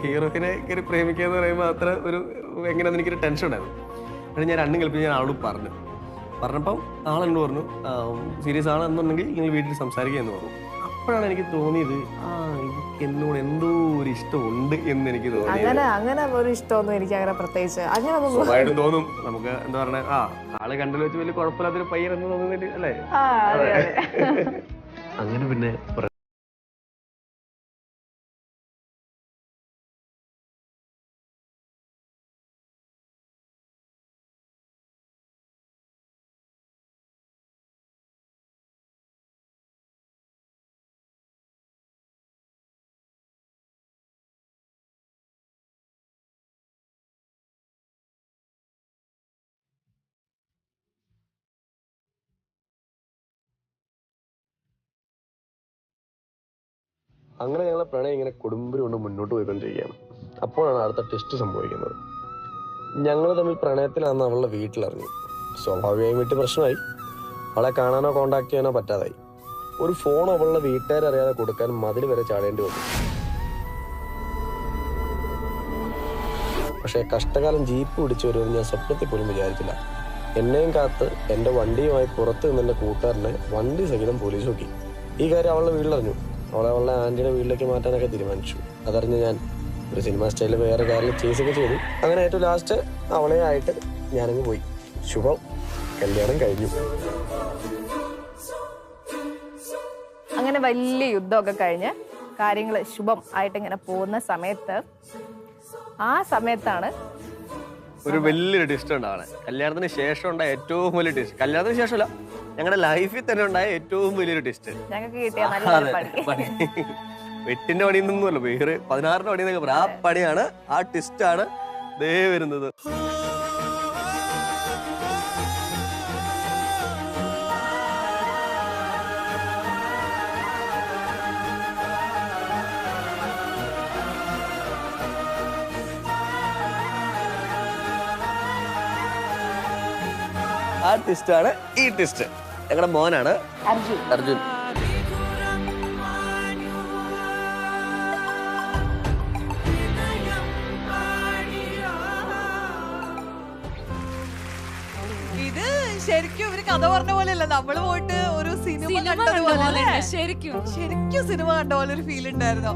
ഹീറോയിനെ കയറി പ്രേമിക്കുക എന്ന് പറയുമ്പോൾ അത്ര ഒരു എങ്ങനെയാണെന്ന് എനിക്കൊരു ടെൻഷൻ ഉണ്ടായിരുന്നു. അത് ഞാൻ രണ്ടും കളിപ്പിച്ച് ഞാൻ ആളോട് പറഞ്ഞപ്പം ആളെന്നോട് പറഞ്ഞു, സീരിയസ് ആണെന്നുണ്ടെങ്കിൽ നിങ്ങൾ വീട്ടിൽ സംസാരിക്കുക എന്ന് പറഞ്ഞു. അപ്പോഴാണ് എനിക്ക് തോന്നിയത് എനിക്ക് എന്നോട് എന്തോ ഒരു ഇഷ്ടമുണ്ട് എന്ന് എനിക്ക് തോന്നി. അങ്ങനെ ഒരു ഇഷ്ടമൊന്നും എനിക്ക് അങ്ങനെ പ്രത്യേകിച്ച് അങ്ങനെ തോന്നും. നമുക്ക് എന്താ പറഞ്ഞ ആള് കണ്ടു വെച്ച് വലിയ കുഴപ്പമില്ലാത്തൊരു പയ്യൻ എന്ന് തോന്നുന്നില്ല അല്ലേ? അങ്ങനെ പിന്നെ അങ്ങനെ ഞങ്ങളെ പ്രണയം ഇങ്ങനെ കൊടുമ്പിരി കൊണ്ട് മുന്നോട്ട് പോയിക്കൊണ്ടിരിക്കുകയാണ്. അപ്പോഴാണ് അടുത്ത ടെസ്റ്റ് സംഭവിക്കുന്നത്. ഞങ്ങൾ തമ്മിൽ പ്രണയത്തിലാണെന്ന് അവളുടെ വീട്ടിലറിഞ്ഞു. സ്വാഭാവികമായും വീട്ടിൽ പ്രശ്നമായി. അവളെ കാണാനോ കോണ്ടാക്ട് ചെയ്യാനോ പറ്റാതായി. ഒരു ഫോൺ അവളുടെ വീട്ടുകാരറിയാതെ കൊടുക്കാൻ മതിൽ വരെ ചാടേണ്ടി വന്നു. പക്ഷേ കഷ്ടകാലം ജീപ്പ് പിടിച്ചു വരുമെന്ന് ഞാൻ സ്വപ്നത്തിൽ പോലും വിചാരിച്ചില്ല. എന്നെയും കാത്ത് എൻ്റെ വണ്ടിയുമായി പുറത്ത് നിന്നെൻ്റെ കൂട്ടുകാരനെ വണ്ടി സഹിതം പോലീസ് നോക്കി. ഈ കാര്യം അവളുടെ വീട്ടിലറിഞ്ഞു. അവളുടെ ആന്റിയുടെ വീട്ടിലേക്ക് മാറ്റാനൊക്കെ തീരുമാനിച്ചു. അതറിഞ്ഞ് ഞാൻ ഒരു സിനിമ സ്റ്റൈലിൽ വേറെ കാര്യം ചേസൊക്കെ ചെയ്തു. അങ്ങനെ ഏറ്റവും ലാസ്റ്റ് അവളെ ആയിട്ട് ഞാനങ്ങ് പോയി. ശുഭം, കല്യാണം കഴിഞ്ഞു. അങ്ങനെ വലിയ യുദ്ധമൊക്കെ കഴിഞ്ഞ് കാര്യങ്ങൾ ശുഭം ആയിട്ട് ഇങ്ങനെ പോകുന്ന സമയത്താണ് ഒരു വലിയൊരു ടിസ്റ്റ് ഉണ്ടാവണേ. കല്യാണത്തിന് ശേഷം ഉണ്ടായ ഏറ്റവും വലിയ ടിസ്റ്റ്, കല്യാണത്തിന് ശേഷമല്ല ഞങ്ങളുടെ ലൈഫിൽ തന്നെ ഉണ്ടായ ഏറ്റവും വലിയൊരു ടിസ്റ്റ്. ഞങ്ങൾക്ക് കിട്ടിയ വെട്ടിന്റെ പണി നിന്നല്ലോ, വേറെ 16 പണി എന്നൊക്കെ പറയാം. ആ പണിയാണ്, ആ ടിസ്റ്റ് ആണ് ദേ വരുന്നത്. ആ ടിസ്റ്റാണ് ഈ ടിസ്റ്റ്. ഞങ്ങളുടെ മോനാണ് അർജുൻ. ഇത് ശരിക്കും ഒരു കഥ പറഞ്ഞ പോലെയല്ല, നമ്മള് പോയിട്ട് ഒരു സിനിമ കണ്ടതുപോലെ, ശരിക്കും സിനിമ കണ്ട പോലെ ഒരു ഫീൽ ഉണ്ടായിരുന്നോ?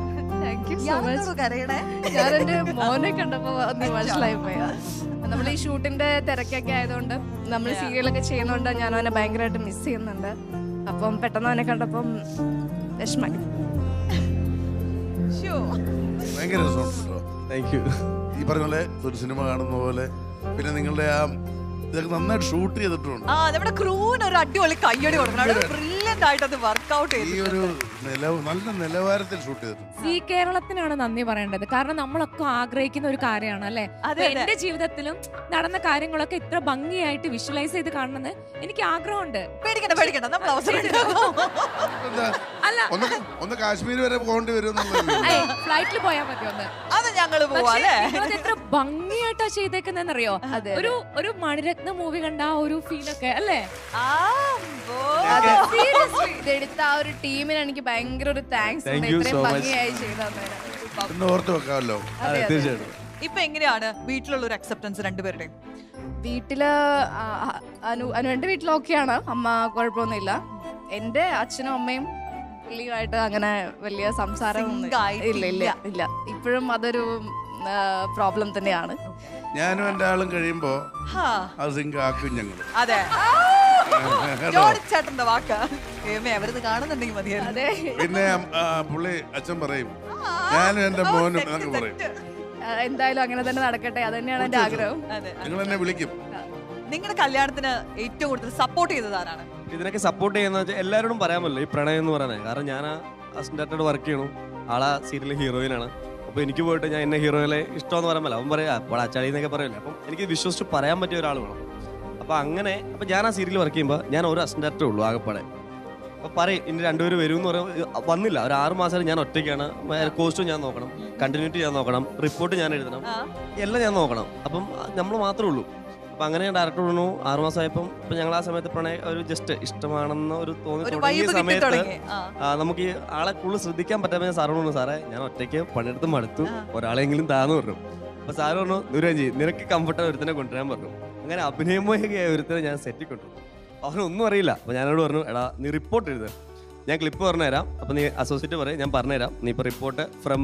കരയണേ. ഞാൻ എന്റെ മോനെ കണ്ടപ്പോ മനസ്സിലായി പോയാ. നമ്മൾ ഈ ഷൂട്ടിന്റെ തിരക്കൊക്കെ ആയതുകൊണ്ട് നമ്മൾ സീരിയലൊക്കെ ചെയ്യുന്നോണ്ട് ഞാൻ അവനെ ഭയങ്കരമായിട്ട് മിസ് ചെയ്യുന്നുണ്ട്. അപ്പം പെട്ടെന്ന് അവനെ കണ്ടപ്പം വിഷമായി. ഭയങ്കര രസമുണ്ടല്ലോ. ഈ പറഞ്ഞ പോലെ ഒരു സിനിമ കാണുന്ന പോലെ. പിന്നെ നിങ്ങളുടെ ആ ഇതൊക്കെ നന്നായിട്ട് ഷൂട്ട് ചെയ്തിട്ടുണ്ട്. നമ്മുടെ ക്രൂവിന് ഒരു അടിപൊളി കയ്യടി കൊടുക്കണം. ബ്രില്യന്റ് ആയിട്ട് അത് വർക്ക്ഔട്ട് ചെയ്തു. ഈ ഒരു നല്ല നിലവാരത്തിൽ ഷൂട്ട് ചെയ്തിട്ടുണ്ട്. സീ കേരളത്തിനാണ് നന്ദി പറയേണ്ടത്. കാരണം നമ്മളൊക്കെ ആഗ്രഹിക്കുന്ന ഒരു കാര്യമാണ് അല്ലെ. എന്റെ ജീവിതത്തിലും നടന്ന കാര്യങ്ങളൊക്കെ ഇത്ര ഭംഗിയായിട്ട് വിഷ്വലൈസ് ചെയ്ത് കാണണമെന്ന് എനിക്ക് ആഗ്രഹമുണ്ട്. പേടിക്കണ്ട നമ്മൾ അവസരം ഒന്ന് കാശ്മീർ വരെ പോകേണ്ടി വരും. ഫ്ലൈറ്റിൽ പോയാൽ മതി. അത് ഞങ്ങള് എത്ര ഭംഗിയായിട്ടാ ചെയ്തേക്കുന്നറിയോ? ഒരു മണിരത്ന മൂവി കണ്ട ആ ഒരു ഫീലൊക്കെ അല്ലേ. ഇതെടുത്ത ആ ഒരു ടീമിന് എനിക്ക് ഭയങ്കര ഒരു താങ്ക്സ് ഉണ്ട്. ഇത്രയും ഭംഗിയായി വെക്കാമല്ലോ. ഇപ്പൊ എങ്ങനെയാണ് വീട്ടിലുള്ള ഒരു അക്സെപ്റ്റൻസ് രണ്ടുപേരുടെയും? വീട്ടില് അനുവിന്റെ വീട്ടിൽ ഓക്കെയാണ്. അമ്മ കുഴപ്പമൊന്നുമില്ല. എന്റെ അച്ഛനും അമ്മയും പുള്ളിയുമായിട്ട് അങ്ങനെ വലിയ സംസാരം ഇല്ല. ഇപ്പോഴും അതൊരു പ്രോബ്ലം തന്നെയാണ്. ഞാനും എന്റെ ആളും കഴിയുമ്പോ അത് സിങ്ക് ആക്കും ഞങ്ങൾ. അതെ, ചേട്ടന്റെ വാക്ക് അവരത് കാണുന്നുണ്ടെങ്കിൽ മതിയായിരുന്നു. പിന്നെ പുള്ളി അച്ഛൻ പറയും, ഞാനും എന്റെ മോനും എന്നൊക്കെ പറയും. എന്തായാലും അങ്ങനെ തന്നെ നടക്കട്ടെ, അത് തന്നെയാണ് എന്റെ ആഗ്രഹം. നിങ്ങൾ എന്നെ വിളിക്കും. നിങ്ങളുടെ കല്യാണത്തിന് ഏറ്റവും കൂടുതൽ സപ്പോർട്ട് ചെയ്തത് ആരാണ്? ഇതിനൊക്കെ സപ്പോർട്ട് ചെയ്യുന്ന എല്ലാവരോടും പറയാമല്ലോ ഈ പ്രണയം എന്ന് പറയുന്നത്. കാരണം ഞാൻ അസിസ്റ്റന്റ് ഡയറക്ടർ വർക്ക് ചെയ്യണു, ആളാ സീരിയൽ ഹീറോയിനാണ്. ഇപ്പൊ എനിക്ക് പോയിട്ട് ഞാൻ എന്നെ ഹീറോയിലെ ഇഷ്ടമെന്ന് പറയാൻ പറ്റില്ല. അവൻ പറയാ അപ്പോൾ അച്ചാടി എന്നൊക്കെ പറയില്ല. അപ്പം എനിക്ക് വിശ്വസിച്ച് പറയാൻ പറ്റിയ ഒരാൾ വേണം. അപ്പൊ അങ്ങനെ അപ്പൊ ഞാൻ ആ സീരിയൽ വർക്ക് ചെയ്യുമ്പോൾ ഞാൻ ഒരു അസിസ്റ്റന്റ് ഡയറക്ടറേ ഉള്ളൂ ആകെപ്പാടെ. അപ്പൊ പറയും ഇനി രണ്ടുപേരും വരും എന്ന് പറയുമ്പോൾ വന്നില്ല. ഒരു 6 മാസം ഞാൻ ഒറ്റയ്ക്കാണ്. കോസ്റ്റും ഞാൻ നോക്കണം, കണ്ടിന്യൂറ്റി ഞാൻ നോക്കണം, റിപ്പോർട്ട് ഞാൻ എഴുതണം, എല്ലാം ഞാൻ നോക്കണം. അപ്പം നമ്മൾ മാത്രമേ ഉള്ളൂ. അപ്പൊ അങ്ങനെ ഡയറക്ടർ പറഞ്ഞു 6 മാസമായപ്പം ഇപ്പൊ ഞങ്ങൾ ആ സമയത്ത് ഒരു ജസ്റ്റ് ഇഷ്ടമാണെന്ന ഒരു തോന്നി തുടങ്ങിയ സമയത്ത് നമുക്ക് ഈ ആളെ കൂടുതൽ ശ്രദ്ധിക്കാൻ പറ്റാത്ത സാറ് പറഞ്ഞു, സാറേ ഞാൻ ഒറ്റയ്ക്ക് പണിയെടുത്ത് മടുത്തു, ഒരാളെങ്കിലും താന്ന് പറഞ്ഞു. അപ്പൊ സാറ് പറഞ്ഞു ദുരഞ്ജി നിനക്ക് കംഫർട്ടായി ഒരുത്തനെ കൊണ്ടുവരാൻ പറഞ്ഞു. അങ്ങനെ അഭിനയമോഹിയായ ഒരുത്തനെ ഞാൻ സെറ്റിൽ കൊണ്ടു. അവനൊന്നും അറിയില്ല. അപ്പൊ ഞാനോട് പറഞ്ഞു, എടാ നീ റിപ്പോർട്ട് എഴുത്, ഞാൻ ക്ലിപ്പ് പറഞ്ഞുതരാം, അപ്പൊ നീ അസോസിയേറ്റ് പറയും, ഞാൻ പറഞ്ഞുതരാം, നീ ഇപ്പൊ റിപ്പോർട്ട് ഫ്രം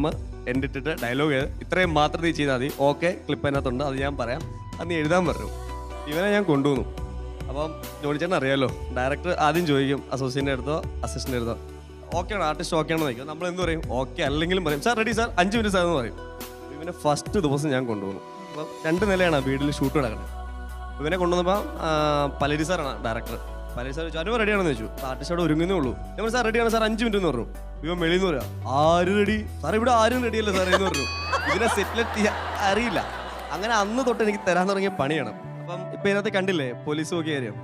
എൻഡിട്ടിട്ട് ഡയലോഗ് എഴുത്, ഇത്രയും മാത്രം നീ ചെയ്താൽ മതി. ഓക്കെ, ക്ലിപ്പ് അതിനകത്തുണ്ട്, അത് ഞാൻ പറയാം, അത് നീ എഴുതാൻ പറഞ്ഞു. ഇവനെ ഞാൻ കൊണ്ടുവന്നു. അപ്പം ജോണിച്ചേട്ടൻ അറിയാമല്ലോ, ഡയറക്ടർ ആദ്യം ചോദിക്കും അസോസിയേറ്റിൻ്റെ അടുത്തോ അസിസ്റ്റൻ്റ് അടുത്തോ ഓക്കെ ആണ്, ആർട്ടിസ്റ്റ് ഓക്കെ ആണെന്ന് ചോദിക്കും. നമ്മൾ എന്ത് പറയും, ഓക്കെ അല്ലെങ്കിലും പറയും sir ready sir 5 minute sir എന്ന് പറയും. ഇവനെ ഫസ്റ്റ് ദിവസം ഞാൻ കൊണ്ടുവന്നു. അപ്പം 2 നിലയാണ് വീട്ടിൽ ഷൂട്ട് നടക്കുന്നത്. ഇവനെ കൊണ്ടുവന്നപ്പോൾ പലരി സാറാണ് ഡയറക്ടർ. പലരി സാർ ചോദിച്ചു അനു റെഡിയാണെന്ന് ചോദിച്ചു. ആർട്ടിസ്റ്റോട് ഒരുങ്ങുന്നേ ഉള്ളൂ. നമ്മൾ സാർ റെഡിയാണ് സാർ 5 മിനിറ്റ് എന്ന് പറഞ്ഞു. ഇവൻ വെളിയെന്ന് പറയാം, ആരും റെഡി സാർ, ഇവിടെ ആരും റെഡിയല്ല സാർ എന്ന് പറഞ്ഞു. ഇതിനെ സെറ്റിലെത്തി അറിയില്ല. അങ്ങനെ അന്ന് തൊട്ട് എനിക്ക് തരാൻ തുടങ്ങിയ പണിയാണ്. അപ്പം ഇപ്പൊ ഇതിനകത്ത് കണ്ടില്ലേ പോലീസ് നോക്കിയാരും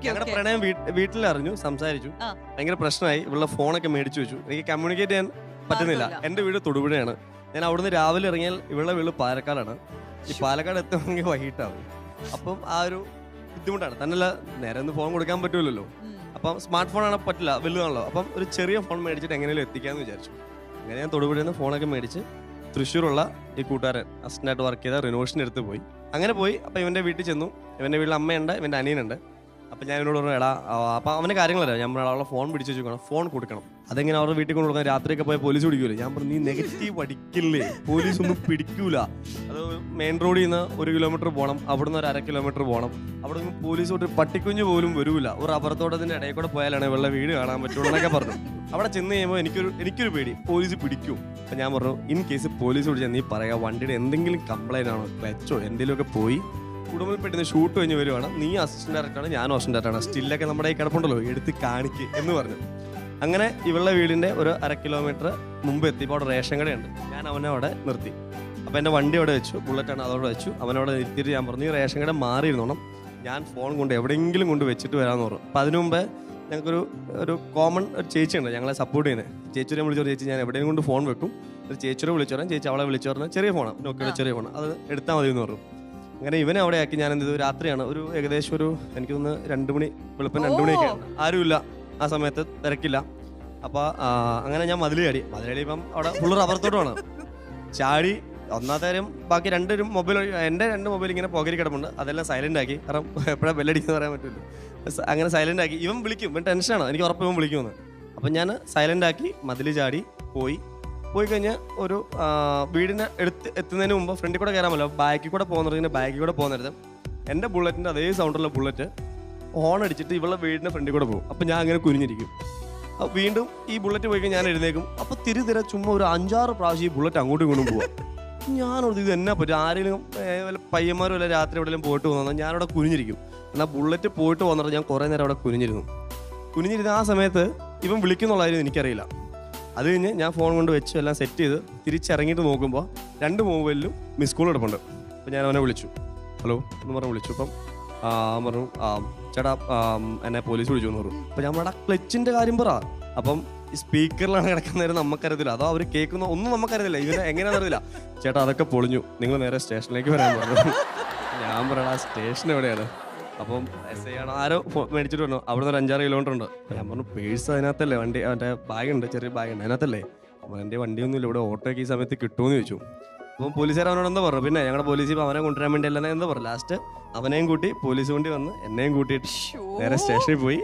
ഞങ്ങളുടെ പ്രണയം വീട്ടിലറിഞ്ഞു, സംസാരിച്ചു, ഭയങ്കര പ്രശ്നമായി. ഇവളുടെ ഫോണൊക്കെ മേടിച്ചു വെച്ചു. എനിക്ക് കമ്മ്യൂണിക്കേറ്റ് ചെയ്യാൻ പറ്റുന്നില്ല. എന്റെ വീട് തൊടുപുഴയാണ്. ഞാൻ അവിടുന്ന് രാവിലെ ഇറങ്ങിയാൽ ഇവളുടെ വീട് പാലക്കാടാണ്. ഈ പാലക്കാട് എത്തണമെങ്കിൽ വൈകിട്ടാവും. അപ്പം ആ ഒരു ബുദ്ധിമുട്ടാണ്. തന്നെയല്ല നേരെ ഒന്ന് ഫോൺ കൊടുക്കാൻ പറ്റൂലല്ലോ. അപ്പം സ്മാർട്ട് ഫോൺ ആണ് പറ്റില്ല, വലുതാണല്ലോ. അപ്പം ഒരു ചെറിയ ഫോൺ മേടിച്ചിട്ട് എങ്ങനെയും എത്തിക്കാന്ന് വിചാരിച്ചു. അങ്ങനെ ഞാൻ തൊടുപുഴയിൽ നിന്ന് ഫോണൊക്കെ മേടിച്ച് തൃശ്ശൂരുള്ള ഈ കൂട്ടുകാരൻ അസിസ്റ്റൻ്റായിട്ട് വർക്ക് ചെയ്ത റിനോവേഷൻ എടുത്ത് പോയി. അങ്ങനെ പോയി. അപ്പം ഇവൻ്റെ വീട്ടിൽ ചെന്നു. ഇവൻ്റെ വീട്ടിൽ അമ്മയുണ്ട്, ഇവൻ്റെ അനിയനുണ്ട്. അപ്പം ഞാൻ ഇവനോട് പറഞ്ഞു, എടാ അപ്പം അവൻ്റെ കാര്യങ്ങളല്ല, ഞാൻ അവളെ ഫോൺ പിടിച്ച് വെച്ചിരിക്കണം, ഫോൺ കൊടുക്കണം. അതെങ്ങനെ അവരുടെ വീട്ടിൽ കൊണ്ട് കൊടുക്കാൻ, രാത്രിയൊക്കെ പോയി പോലീസ് പിടിക്കൂലേ. ഞാൻ പറഞ്ഞു, നീ നെഗറ്റീവ് അടിക്കില്ലേ, പോലീസ് ഒന്നും പിടിക്കൂല. അത് മെയിൻ റോഡിൽ നിന്ന് 1 കിലോമീറ്റർ പോകണം, അവിടുന്ന് ഒരു 1/2 കിലോമീറ്റർ പോകണം. അവിടെ നിന്ന് പോലീസ് തൊട്ട് പട്ടിക്കുഞ്ഞ് പോലും വരൂല. ഒരു റബ്ബർത്തോട്ടത്തിൻ്റെ ഇടയിൽ കൂടെ പോയാലാണ് ഇവളുടെ വീട് കാണാൻ പറ്റുള്ളൂ എന്നൊക്കെ പറഞ്ഞു. അവിടെ ചെന്ന് കഴിയുമ്പോൾ എനിക്കൊരു പേടി, പോലീസ് പിടിക്കും. അപ്പം ഞാൻ പറഞ്ഞു, ഇൻ കേസ് പോലീസ് പിടിച്ചാൽ നീ പറയാ വണ്ടിയുടെ എന്തെങ്കിലും കംപ്ലൈൻ്റ് ആണോ, വെച്ചോ, എന്തെങ്കിലുമൊക്കെ പോയി കുടുംബപ്പെട്ടുന്ന ഷൂട്ട് കഴിഞ്ഞ് വരുവാണ്, നീ അസിസ്റ്റന്റ് ഡയറക്ടറാണ്, ഞാനും അസിസ്റ്റന്റ് ഡയറക്ടറാണ്, സ്റ്റില്ലൊക്കെ നമ്മുടെ ഈ കിടപ്പുണ്ടല്ലോ, എടുത്ത് കാണിക്ക് എന്ന് പറഞ്ഞു. അങ്ങനെ ഇവളുടെ വീടിൻ്റെ ഒരു 1/2 കിലോമീറ്റർ മുമ്പ് എത്തിയപ്പോൾ അവിടെ റേഷൻ കടയുണ്ട്. ഞാൻ അവനെ അവിടെ നിർത്തി. അപ്പോൾ എൻ്റെ വണ്ടി അവിടെ വെച്ചു, ബുള്ളറ്റാണ് അതോടെ വെച്ചു. അവനവിടെ നിർത്തിയിട്ട് ഞാൻ പറഞ്ഞു, ഈ റേഷൻ കട മാറിയിരുന്നോണം, ഞാൻ ഫോൺ കൊണ്ട് എവിടെയെങ്കിലും കൊണ്ട് വെച്ചിട്ട് വരാമെന്ന് പറഞ്ഞു. അപ്പോൾ അതിനു മുമ്പേ ഞങ്ങൾക്കൊരു കോമൺ ഒരു ചേച്ചിയുണ്ട് ഞങ്ങളെ സപ്പോർട്ട് ചെയ്യുന്നത്. ചേച്ചിയെ വിളിച്ചു, ചേച്ചി ഞാൻ എവിടെയും കൊണ്ട് ഫോൺ വെക്കും, ഒരു ചേച്ചിയെ വിളിച്ചു പറയാം. ചേച്ചി അവളെ വിളിച്ചു പറഞ്ഞാൽ ചെറിയ ഫോണാണ്, നോക്കിയുടെ ചെറിയ ഫോൺ, അത് എടുത്താൽ മതി എന്ന് പറഞ്ഞു. അങ്ങനെ ഇവനെ അവിടെ ആക്കി. ഞാൻ എന്ത് ചെയ്തു, രാത്രിയാണ്, ഒരു ഏകദേശം എനിക്ക് തോന്നുന്നു 2 മണി, വെളുപ്പം 2 മണിയൊക്കെയാണ്. ആരുമില്ല ആ സമയത്ത്, തിരക്കില്ല. അപ്പോൾ അങ്ങനെ ഞാൻ മതിൽ ചാടി. ഇപ്പം അവിടെ ഫുള്ള് റബ്ബർത്തോട്ടമാണ്. ചാടി ഒന്നാമത്തെ കാര്യം, ബാക്കി 2 മൊബൈൽ, എൻ്റെ 2 മൊബൈൽ ഇങ്ങനെ പോക്കറ്റിൽ കിടപ്പുണ്ട്. അതെല്ലാം സൈലൻ്റ് ആക്കി, കാരണം എപ്പോഴാണ് ബെല്ലടിക്കുന്നത് പറയാൻ പറ്റില്ല. അങ്ങനെ സൈലൻ്റ് ആക്കി. ഇവൻ വിളിക്കും, ഇവൻ ടെൻഷനാണ്, എനിക്ക് ഉറപ്പ് ഇവൻ വിളിക്കുമെന്ന്. അപ്പം ഞാൻ സൈലൻ്റ് ആക്കി മതിൽ ചാടി പോയി കഴിഞ്ഞാൽ ഒരു വീടിൻ്റെ എത്തുന്നതിന് മുമ്പ് ഫ്രണ്ടിൽ കൂടെ കയറാമല്ലോ, ബാക്കിൽ കൂടെ പോകുന്നിടത്ത് എൻ്റെ ബുള്ളറ്റിൻ്റെ അതേ സൗണ്ടുള്ള ബുള്ളറ്റ് ഹോൺ അടിച്ചിട്ട് ഇവളുടെ വീടിൻ്റെ ഫ്രണ്ടിൽ കൂടെ പോകും. അപ്പം ഞാൻ അങ്ങനെ കുനിഞ്ഞിരിക്കും. അപ്പോൾ വീണ്ടും ഈ ബുള്ളറ്റ് പോയി കഴിഞ്ഞാൽ ഞാൻ എഴുന്നേക്കും. അപ്പോൾ തിരിതിര ചുമ്മാ ഒരു 5-6 പ്രാവശ്യം ഈ ബുള്ളറ്റ് അങ്ങോട്ടും ഇങ്ങോട്ടും പോവാം. ഞാനോട് ഇത് എന്നാ പറ്റും, ആരെങ്കിലും വല്ല പയ്യന്മാരും വല്ല രാത്രി എവിടെയെങ്കിലും പോയിട്ട് പോകുന്നത്, ഞാനവിടെ കുനിഞ്ഞിരിക്കും. എന്നാൽ ബുള്ളറ്റ് പോയിട്ട് വന്നിട്ട് ഞാൻ കുറേ നേരം അവിടെ കുനിഞ്ഞിരുന്ന ആ സമയത്ത് ഇവൻ വിളിക്കുന്നുള്ള കാര്യം എനിക്കറിയില്ല. അത് കഴിഞ്ഞ് ഞാൻ ഫോൺ കൊണ്ട് വെച്ച് എല്ലാം സെറ്റ് ചെയ്ത് തിരിച്ചിറങ്ങിയിട്ട് നോക്കുമ്പോൾ 2 മൊബൈലിലും മിസ് കോൾ എടുപ്പുണ്ട്. അപ്പം ഞാൻ അവനെ വിളിച്ചു, ഹലോ എന്ന് പറഞ്ഞ് വിളിച്ചു. അപ്പം പറഞ്ഞു, ചേട്ടാ എന്നെ പോലീസ് വിളിച്ചു എന്ന് പറഞ്ഞു. അപ്പം ഞാൻ അവിടെ ക്ലച്ചിൻ്റെ കാര്യം പറ. അപ്പം ഈ സ്പീക്കറിലാണ് കിടക്കുന്നവരും നമുക്കറിയത്തില്ല, അതോ അവർ കേൾക്കുന്ന ഒന്നും നമുക്കറിയത്തില്ല, ഇവനെ എങ്ങനെയാണെന്ന് അറിയില്ല. ചേട്ടാ അതൊക്കെ പൊളിഞ്ഞു, നിങ്ങൾ നേരെ സ്റ്റേഷനിലേക്ക് വരാൻ പറഞ്ഞു. ഞാൻ പറയടാ സ്റ്റേഷൻ എവിടെയാണ്? അപ്പം SI ആണ്, ആരോ മേടിച്ചിട്ട് പറഞ്ഞു, അവിടെ നിന്ന് 5-6 കിലോമീറ്റർ ഉണ്ട്. അപ്പം ഞാൻ പറഞ്ഞു, പേഴ്സ് അതിനകത്തല്ലേ, വണ്ടി അവൻ്റെ ബാഗുണ്ട്, ചെറിയ ബാഗുണ്ട്, അതിനകത്തല്ലേ. അപ്പം എൻ്റെ വണ്ടിയൊന്നുമില്ല, ഇവിടെ ഓട്ടോയ്ക്ക് ഈ സമയത്ത് കിട്ടുമെന്ന് ചോദിച്ചു. അപ്പം പോലീസുകാർ അവനോട് എന്താ പറഞ്ഞു, പിന്നെ ഞങ്ങളുടെ പോലീസ് അവനെ കൊണ്ടുവരാൻ വേണ്ടി അല്ലെന്ന് എന്താ പറഞ്ഞു. ലാസ്റ്റ് അവനെയും കൂട്ടി പോലീസ് വണ്ടി വന്ന് എന്നെയും കൂട്ടിയിട്ട് നേരെ സ്റ്റേഷനിൽ പോയി.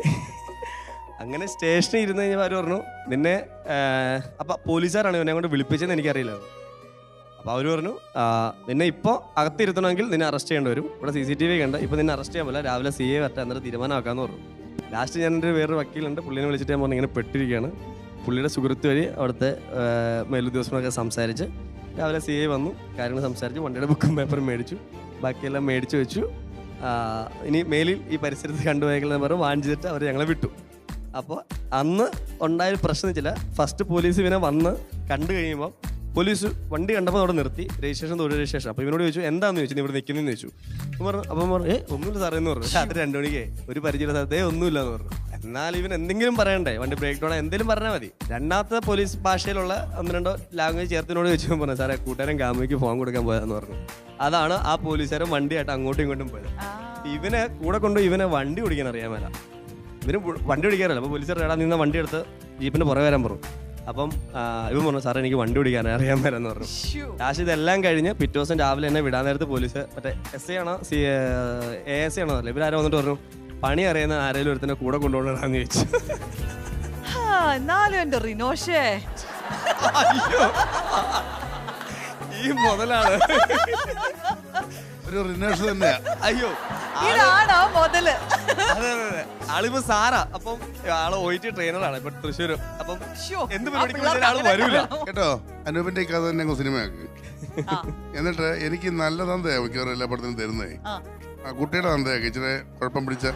അങ്ങനെ സ്റ്റേഷനിൽ ഇരുന്ന് കഴിഞ്ഞാൽ അവർ പറഞ്ഞു, നിന്നെ അപ്പം പോലീസുകാരാണ് ഇവനെ കൊണ്ട് വിളിപ്പിച്ചതെന്ന് എനിക്കറിയില്ല. അപ്പോൾ അവർ പറഞ്ഞു, നിന്നെ ഇപ്പോൾ അകത്തിരുത്തണമെങ്കിൽ നിന്നെ അറസ്റ്റ് ചെയ്യേണ്ടി വരും, ഇവിടെ CCTV കണ്ട്, ഇപ്പോൾ നിന്നെ അറസ്റ്റ് ചെയ്യാൻ പറ്റില്ല, രാവിലെ CA വരട്ടെ, എന്നിട്ട് തീരുമാനമാക്കാമെന്ന് പറഞ്ഞു. ലാസ്റ്റ് ഞാൻ എൻ്റെ വേറൊരു വക്കീലുണ്ട്, പുള്ളിനെ വിളിച്ചിട്ട് ഞാൻ പറഞ്ഞു ഇങ്ങനെ പെട്ടിരിക്കുകയാണ്. പുള്ളിയുടെ സുഹൃത്ത് വഴി അവിടുത്തെ മേലുദ്യോഗസ്ഥനൊക്കെ സംസാരിച്ച് രാവിലെ CA വന്നു, കാര്യങ്ങൾ സംസാരിച്ച് വണ്ടിയുടെ ബുക്കും പേപ്പറും മേടിച്ചു, ബാക്കിയെല്ലാം മേടിച്ചു വെച്ചു. ഇനി മേലിൽ ഈ പരിസരത്ത് കണ്ടുപോയെങ്കിലും പറഞ്ഞു വാൺ ചെയ്തിട്ട് അവർ ഞങ്ങളെ വിട്ടു. അപ്പോൾ അന്ന് ഉണ്ടായൊരു പ്രശ്നം വെച്ചില്ല, ഫസ്റ്റ് പോലീസ് ഇവനെ വന്ന് കണ്ടു കഴിയുമ്പോൾ പോലീസ് വണ്ടി കണ്ടപ്പോൾ അവിടെ നിർത്തി രജിസ്ട്രേഷൻ തൊഴിൽ രജിസ്ട്രേഷൻ. അപ്പോൾ ഇവനോട് ചോദിച്ചു എന്താണെന്ന് ചോദിച്ചു, ഇവിടെ നിൽക്കുന്നതെന്ന് ചോദിച്ചു. അപ്പം പറഞ്ഞു ഒന്നുമില്ല സാറേ എന്ന് പറഞ്ഞു. രാത്രി 2 മണിക്ക് ഒരു പരിചയ സ്ഥലത്തേ ഒന്നുമില്ല എന്ന് പറഞ്ഞു. എന്നാൽ ഇവൻ എന്തെങ്കിലും പറയണ്ടേ, വണ്ടി ബ്രേക്ക് ഡൗൺ എന്തെങ്കിലും പറഞ്ഞാൽ മതി. രണ്ടാമത്തെ പോലീസ് ഭാഷയിലുള്ള 1-2 ലാംഗ്വേജ് ചേർത്തിനോട് ചോദിച്ചു പറഞ്ഞു സാറേ കൂട്ടുകാരൻ കാമുകിക്ക് ഫോൺ കൊടുക്കാൻ പോയതെന്ന് പറഞ്ഞു. അതാണ് ആ പോലീസുകാരൻ വണ്ടിയായിട്ട് അങ്ങോട്ടും ഇങ്ങോട്ടും പോയത്. ഇവനെ കൂടെ കൊണ്ട് ഇവനെ വണ്ടി ഓടിക്കാൻ അറിയാൻ മേല. ഇവന് വണ്ടി ഓടിക്കാറില്ല. അപ്പോൾ പോലീസുകാർ എടാ നിന്ന് വണ്ടി എടുത്ത് ജീപ്പിൻ്റെ പുറകെ വരാൻ പറഞ്ഞു. അപ്പം ഇവൻ പറഞ്ഞു സാറേ എനിക്ക് വണ്ടി ഓടിക്കാൻ അറിയാൻ മേലെന്ന് പറഞ്ഞു. ലാസ്റ്റ് ഇതെല്ലാം കഴിഞ്ഞ് പിറ്റേ ദിവസം രാവിലെ എന്നെ വിടാൻ നേരത്ത് പോലീസ് മറ്റേ SI ആണോ ASI ആണോ അറിയില്ല, ഇവരാരോ വന്നിട്ട് പറഞ്ഞു പണി അറിയുന്ന ആരെങ്കിലും ഒരുത്തന്നെ കൂടെ കൊണ്ടുപോകണമെന്ന് ചോദിച്ചു. എന്നാലും എന്റെ റിനോഷേ ഈ മുതലാണ് ഒരു റിനോഷ് തന്നെയാ. അയ്യോ ഇതാണോ മുതല്? അതെ അതെ അതെ. ആളിപ്പോ സാറാ. അപ്പം ആള് OIT ട്രെയിനറാണ് ഇപ്പൊ തൃശ്ശൂര്. അപ്പം എന്ത് പരിപാടിക്ക് ആള് വരൂല കേട്ടോ. അനൂപിന്റെ കഥ തന്നെ സിനിമയാക്കി. എന്നിട്ട് എനിക്ക് നല്ല തന്തയാ മിക്കവാറും എല്ലാ പടത്തിനും തരുന്നേ. ആ കുട്ടിയുടെ തന്തയാക്കി ഇച്ചിരി കുഴപ്പം പിടിച്ച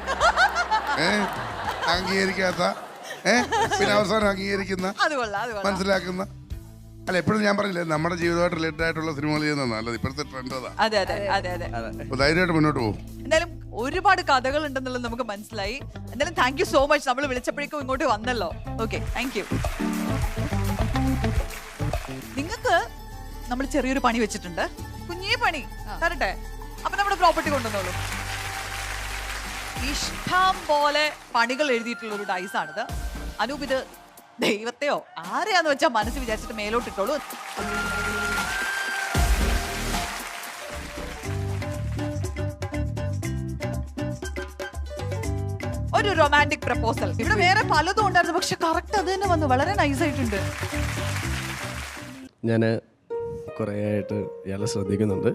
അംഗീകരിക്കാത്ത പിന്നെ അവസാനം അംഗീകരിക്കുന്ന മനസ്സിലാക്കുന്ന. അല്ല എപ്പോഴും ഞാൻ പറഞ്ഞില്ലേ നമ്മുടെ ജീവിതമായിട്ട് റിലേറ്റഡ് ആയിട്ടുള്ള സിനിമകൾ ചെയ്യുന്ന നല്ലത്. ഇപ്പോഴത്തെ ട്രെൻഡ് അതാ. അതെ അതെ അതെ അതെ. ധൈര്യമായിട്ട് മുന്നോട്ട് പോകും. എന്തായാലും ഒരുപാട് കഥകൾ ഉണ്ടെന്നുള്ളത് നമുക്ക് മനസ്സിലായി. എന്തായാലും താങ്ക് യു സോ മച്ച്. നമ്മൾ വിളിച്ചപ്പോഴേക്കും ഇങ്ങോട്ട് വന്നല്ലോ. Okay, thank U. നിങ്ങൾക്ക് നമ്മൾ ചെറിയൊരു പണി വെച്ചിട്ടുണ്ട്, കുഞ്ഞേ പണി തരട്ടെ. അപ്പൊ നമ്മുടെ പ്രോപ്പർട്ടി കൊണ്ടുവന്നോളൂ. ഇഷ്ടം പോലെ പണികൾ എഴുതിയിട്ടുള്ള ഒരു ഡൈസാണിത്. അനൂപ് ഇത് ദൈവത്തെയോ ആരെയാന്ന് വെച്ചാൽ മനസ്സിൽ വിചാരിച്ചിട്ട് മേലോട്ടിട്ടോളൂ. ഒരു റൊമാൻറ്റിക് പ്രപ്പോസൽ. ഇവിടെ വേറെ പലതും ഉണ്ടായിരുന്നു, പക്ഷെ കറക്റ്റ് അത് തന്നെ വന്നു. വളരെ നൈസ് ആയിട്ടുണ്ട്. ഞാൻ കുറേ ആയിട്ട് ഇയാളെ ശ്രദ്ധിക്കുന്നുണ്ട്.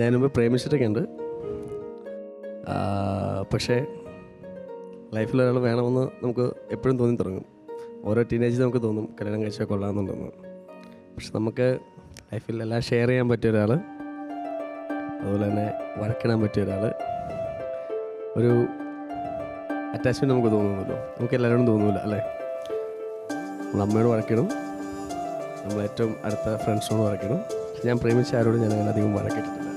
ഞാൻ മുമ്പ് പ്രേമിച്ചിട്ടൊക്കെ ഉണ്ട്. പക്ഷേ ലൈഫിൽ ഒരാൾ വേണമെന്ന് നമുക്ക് എപ്പോഴും തോന്നി തുടങ്ങും. ഓരോ ടീനേജിൽ നമുക്ക് തോന്നും കല്യാണം കഴിച്ചാൽ കൊള്ളാമെന്നുണ്ടെന്ന്. പക്ഷെ നമുക്ക് ലൈഫിൽ എല്ലാം ഷെയർ ചെയ്യാൻ പറ്റിയ ഒരാൾ, അതുപോലെ തന്നെ വഴക്കിടാൻ പറ്റിയ ഒരാൾ, ഒരു അറ്റാച്ച്മെൻറ്റ് നമുക്ക് തോന്നുന്നല്ലോ. നമുക്ക് എല്ലാവരോടും തോന്നില്ല അല്ലേ? നമ്മൾ അമ്മയോട് വഴക്കിടും, നമ്മൾ ഏറ്റവും അടുത്ത ഫ്രണ്ട്സിനോട് വഴക്കിടും. ഞാൻ പ്രേമിച്ച ആരോടും ഞാൻ അങ്ങനെ അധികം വഴക്കിട്ടിട്ടില്ല.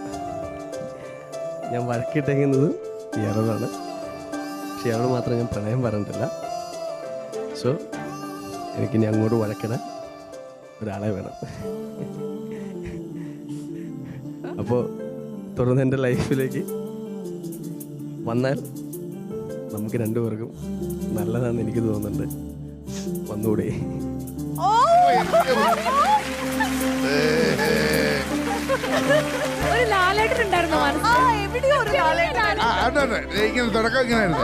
ഞാൻ വഴക്കിട്ടേക്കുന്നത് ഇയാളോടാണ്. പക്ഷെ ഇയാളോട് മാത്രം ഞാൻ പ്രണയം പറഞ്ഞിട്ടില്ല. സോ എനിക്കിനി അങ്ങോട്ട് വഴക്കിടാൻ ഒരാളെ വേണം. അപ്പോൾ തുടർന്ന് എൻ്റെ ലൈഫിലേക്ക് വന്നാൽ നമുക്ക് രണ്ടുപേർക്കും നല്ലതാണെന്ന് എനിക്ക് തോന്നുന്നുണ്ട്. വന്നുകൂടെ? ഒരു ലാലേട്ടനുണ്ടായിരുന്നു തുടക്കം ഇങ്ങനെയായിരുന്നു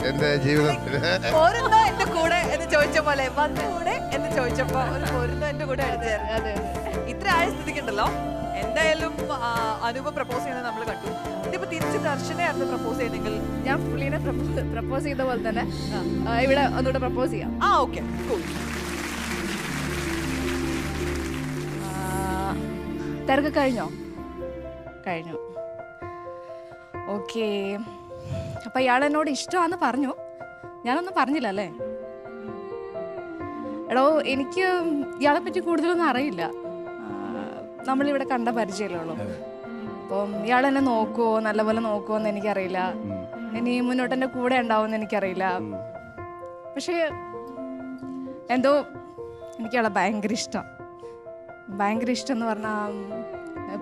എന്റെ ജീവിതത്തിൽ. പോരുന്നോ എന്റെ കൂടെ എന്ന് ചോദിച്ച പോലെ വന്നുകൂടെ എന്ന് ചോദിച്ചപ്പോ ഒരു പോരുന്നോ എന്റെ കൂടെ അടിച്ചായിരുന്നു. ഇത്ര ആയ സ്ഥിതിക്കുണ്ടല്ലോ. എന്തായാലും അനൂപ് പ്രപ്പോസ് ചെയ്യുന്നത് നമ്മൾ കണ്ടു. ഇതിപ്പോ തിരിച്ച് ദർശനയായിരുന്നു പ്രപ്പോസ് ചെയ്തെങ്കിൽ ഞാൻ പുള്ളിനെ പ്രപ്പോസ് ചെയ്ത പോലെ തന്നെ ഇവിടെ ഒന്നുകൂടെ പ്രപ്പോസ് ചെയ്യാം. ഓക്കെ, തിരക്ക് കഴിഞ്ഞോ? കഴിഞ്ഞു. ഓക്കെ, അപ്പൊ ഇയാൾ എന്നോട് ഇഷ്ടമാണെന്ന് പറഞ്ഞു. ഞാനൊന്നും പറഞ്ഞില്ല അല്ലേ? എടോ, എനിക്ക് ഇയാളെ പറ്റി കൂടുതലൊന്നും അറിയില്ല. നമ്മളിവിടെ കണ്ട പരിചയമല്ലേ ഉള്ളൂ. അപ്പം ഇയാൾ എന്നെ നോക്കുവോ, നല്ലപോലെ നോക്കുവോ എന്ന് എനിക്കറിയില്ല. ഇനി മുന്നോട്ട് എൻ്റെ കൂടെ ഉണ്ടാവുമെന്ന് എനിക്കറിയില്ല. പക്ഷേ എന്തോ എനിക്കയാളെ ഭയങ്കര ഇഷ്ടം. ഭയങ്കര ഇഷ്ടം എന്ന് പറഞ്ഞാൽ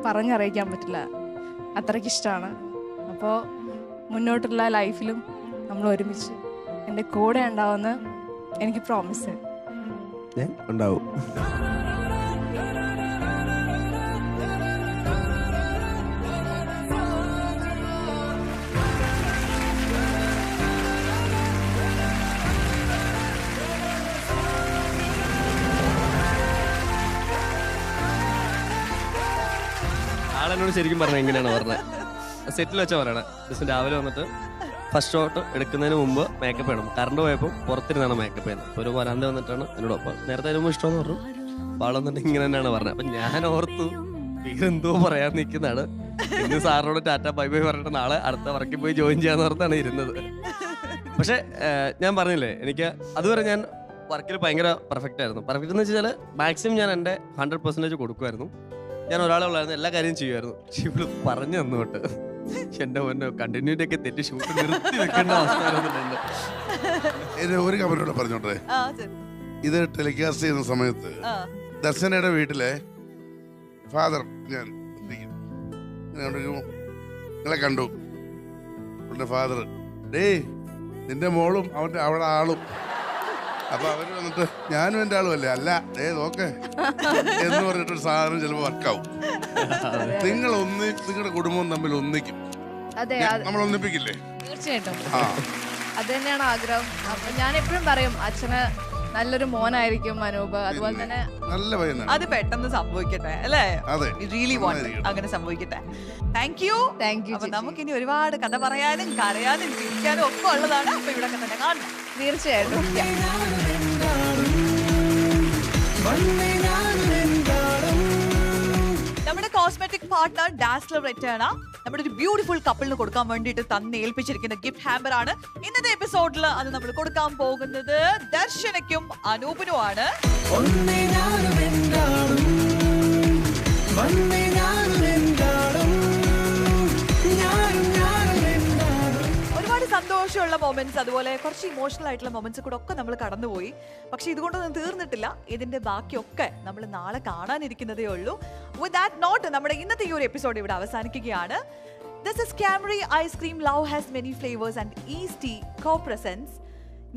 പറഞ്ഞറിയിക്കാൻ പറ്റില്ല, അത്രയ്ക്ക് ഇഷ്ടമാണ്. അപ്പോൾ മുന്നോട്ടുള്ള ലൈഫിലും നമ്മൾ ഒരുമിച്ച് എൻ്റെ കൂടെ ഉണ്ടാവുമെന്ന് എനിക്ക് പ്രോമിസ് ഉണ്ടാവും. ആളെന്നോട് ശരിക്കും പറഞ്ഞത് എങ്ങനെയാണ് പറഞ്ഞത്? സെറ്റിൽ വെച്ചാൽ പറയണേ. ദിവസം രാവിലെ വന്നിട്ട് ഫസ്റ്റ് ഷോട്ട് എടുക്കുന്നതിന് മുമ്പ് മേക്കപ്പ് ചെയ്യണം. കറണ്ട് പോയപ്പോൾ പുറത്തിരുന്നാണ് മേക്കപ്പ് ചെയ്യുന്നത്. അപ്പോൾ ഒരു വരാന്ത വന്നിട്ടാണ് എന്നോടൊപ്പം. നേരത്തെ വരുമ്പോൾ ഇഷ്ടമെന്ന് പറഞ്ഞു. അപ്പോൾ ആളെന്നിട്ട് ഇങ്ങനെ തന്നെയാണ് പറഞ്ഞത്. അപ്പം ഞാൻ ഓർത്തു ഇതെന്തോ പറയാൻ നിൽക്കുന്നതാണ്. ഇന്ന് സാറിനോട് ടാറ്റ ബൈ ബൈ പറഞ്ഞിട്ട് നാളെ അടുത്ത വർക്കിൽ പോയി ജോയിൻ ചെയ്യാന്ന് ഓർത്താണ് ഇരുന്നത്. പക്ഷെ ഞാൻ പറഞ്ഞില്ലേ, എനിക്ക് അതുവരെ ഞാൻ വർക്കിൽ ഭയങ്കര പെർഫെക്റ്റ് ആയിരുന്നു. പെർഫെക്റ്റ് എന്ന് വെച്ചാൽ മാക്സിമം ഞാൻ എൻ്റെ 100% കൊടുക്കുമായിരുന്നു. ഞാൻ ഒരാളെ ഉള്ളായിരുന്നു, എല്ലാ കാര്യം ചെയ്യുമായിരുന്നു. പക്ഷെ ഇവള് പറഞ്ഞു തന്നു തൊട്ട് എന്റെ മുന്നേ കണ്ടിന്യൂറ്റി ഒക്കെ തെറ്റി ഷൂട്ട് നിർത്തി വെക്കേണ്ട അവസ്ഥ ഒരു കമന്റോടെ പറഞ്ഞോട്ടെ. ഇത് ടെലികാസ്റ്റ് ചെയ്യുന്ന സമയത്ത് ദർശനയുടെ വീട്ടിലെ ഫാദർ ഞാൻ നിങ്ങളെ കണ്ടു. അവന്റെ ഫാദർ നിന്റെ മോളും അവളുടെ ആളും. അപ്പൊ അവര് വന്നിട്ട് ഞാനും എന്റെ ആളും അല്ലേ, അല്ല നോക്കേ എന്ന് പറഞ്ഞിട്ടൊരു സാധനം ചിലപ്പോ വർക്കാവും. നിങ്ങളുടെ കുടുംബം തമ്മിൽ ഒന്നിക്കും. നമ്മൾ ഒന്നിപ്പിക്കില്ലേ? തീർച്ചയായിട്ടും അത് തന്നെയാണ് ആഗ്രഹം. അപ്പൊ ഞാൻ എപ്പോഴും പറയും അച്ഛന് നല്ലൊരു മോനായിരിക്കും അനൂപ്, അതുപോലെ തന്നെ നല്ല പയ്യനാണ്. അത് പെട്ടെന്ന് സംഭവിക്കട്ടെ അല്ലേ? അതെ, റിയലി വാണ്ട് അങ്ങനെ സംഭവിക്കട്ടെ. Thank you. അപ്പൊ നമുക്കിനി ഒരുപാട് കഥ പറയാനും കരയാനും ചിരിക്കാനും ഒക്കെ ഉള്ളതാണ്. അപ്പൊ ഇവിടെ തന്നെ കാണണം. തീർച്ചയായിട്ടും. നമ്മുടെ കോസ്മെറ്റിക് പാർട്ട്ണർ ഡാസ്ലർ റെറ്റാണ് നമ്മുടെ ഒരു ബ്യൂട്ടിഫുൾ കപ്പിളിന് കൊടുക്കാൻ വേണ്ടിയിട്ട് തന്നെ ഏൽപ്പിച്ചിരിക്കുന്ന ഗിഫ്റ്റ് ഹാമ്പർ ആണ് ഇന്നത്തെ എപ്പിസോഡിൽ. അത് നമ്മൾ കൊടുക്കാൻ പോകുന്നത് ദർശനയ്ക്കും അനൂപിനുമാണ്. ഒരുപാട് സന്തോഷമുള്ള മൊമെന്റ്സ്, അതുപോലെ കുറച്ച് ഇമോഷണൽ ആയിട്ടുള്ള മൊമെന്റ്സ് കൂടെ ഒക്കെ നമ്മൾ കടന്നുപോയി. പക്ഷെ ഇതുകൊണ്ടൊന്നും തീർന്നിട്ടില്ല. ഇതിന്റെ ബാക്കിയൊക്കെ നമ്മൾ നാളെ കാണാനിരിക്കുന്നതേ ഉള്ളൂ. വിത്ത് ദാറ്റ് നോട്ട് നമ്മുടെ ഇന്നത്തെ ഈ ഒരു എപ്പിസോഡ് ഇവിടെ അവസാനിക്കുകയാണ്. This is Camry Ice Cream. Love has many flavors and East Tea co-presents.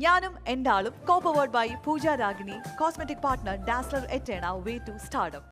ഞാനും എൻ്റെ ആളും co-powered by Pooja Ragini, cosmetic partner Dazzler Etena, way to stardom.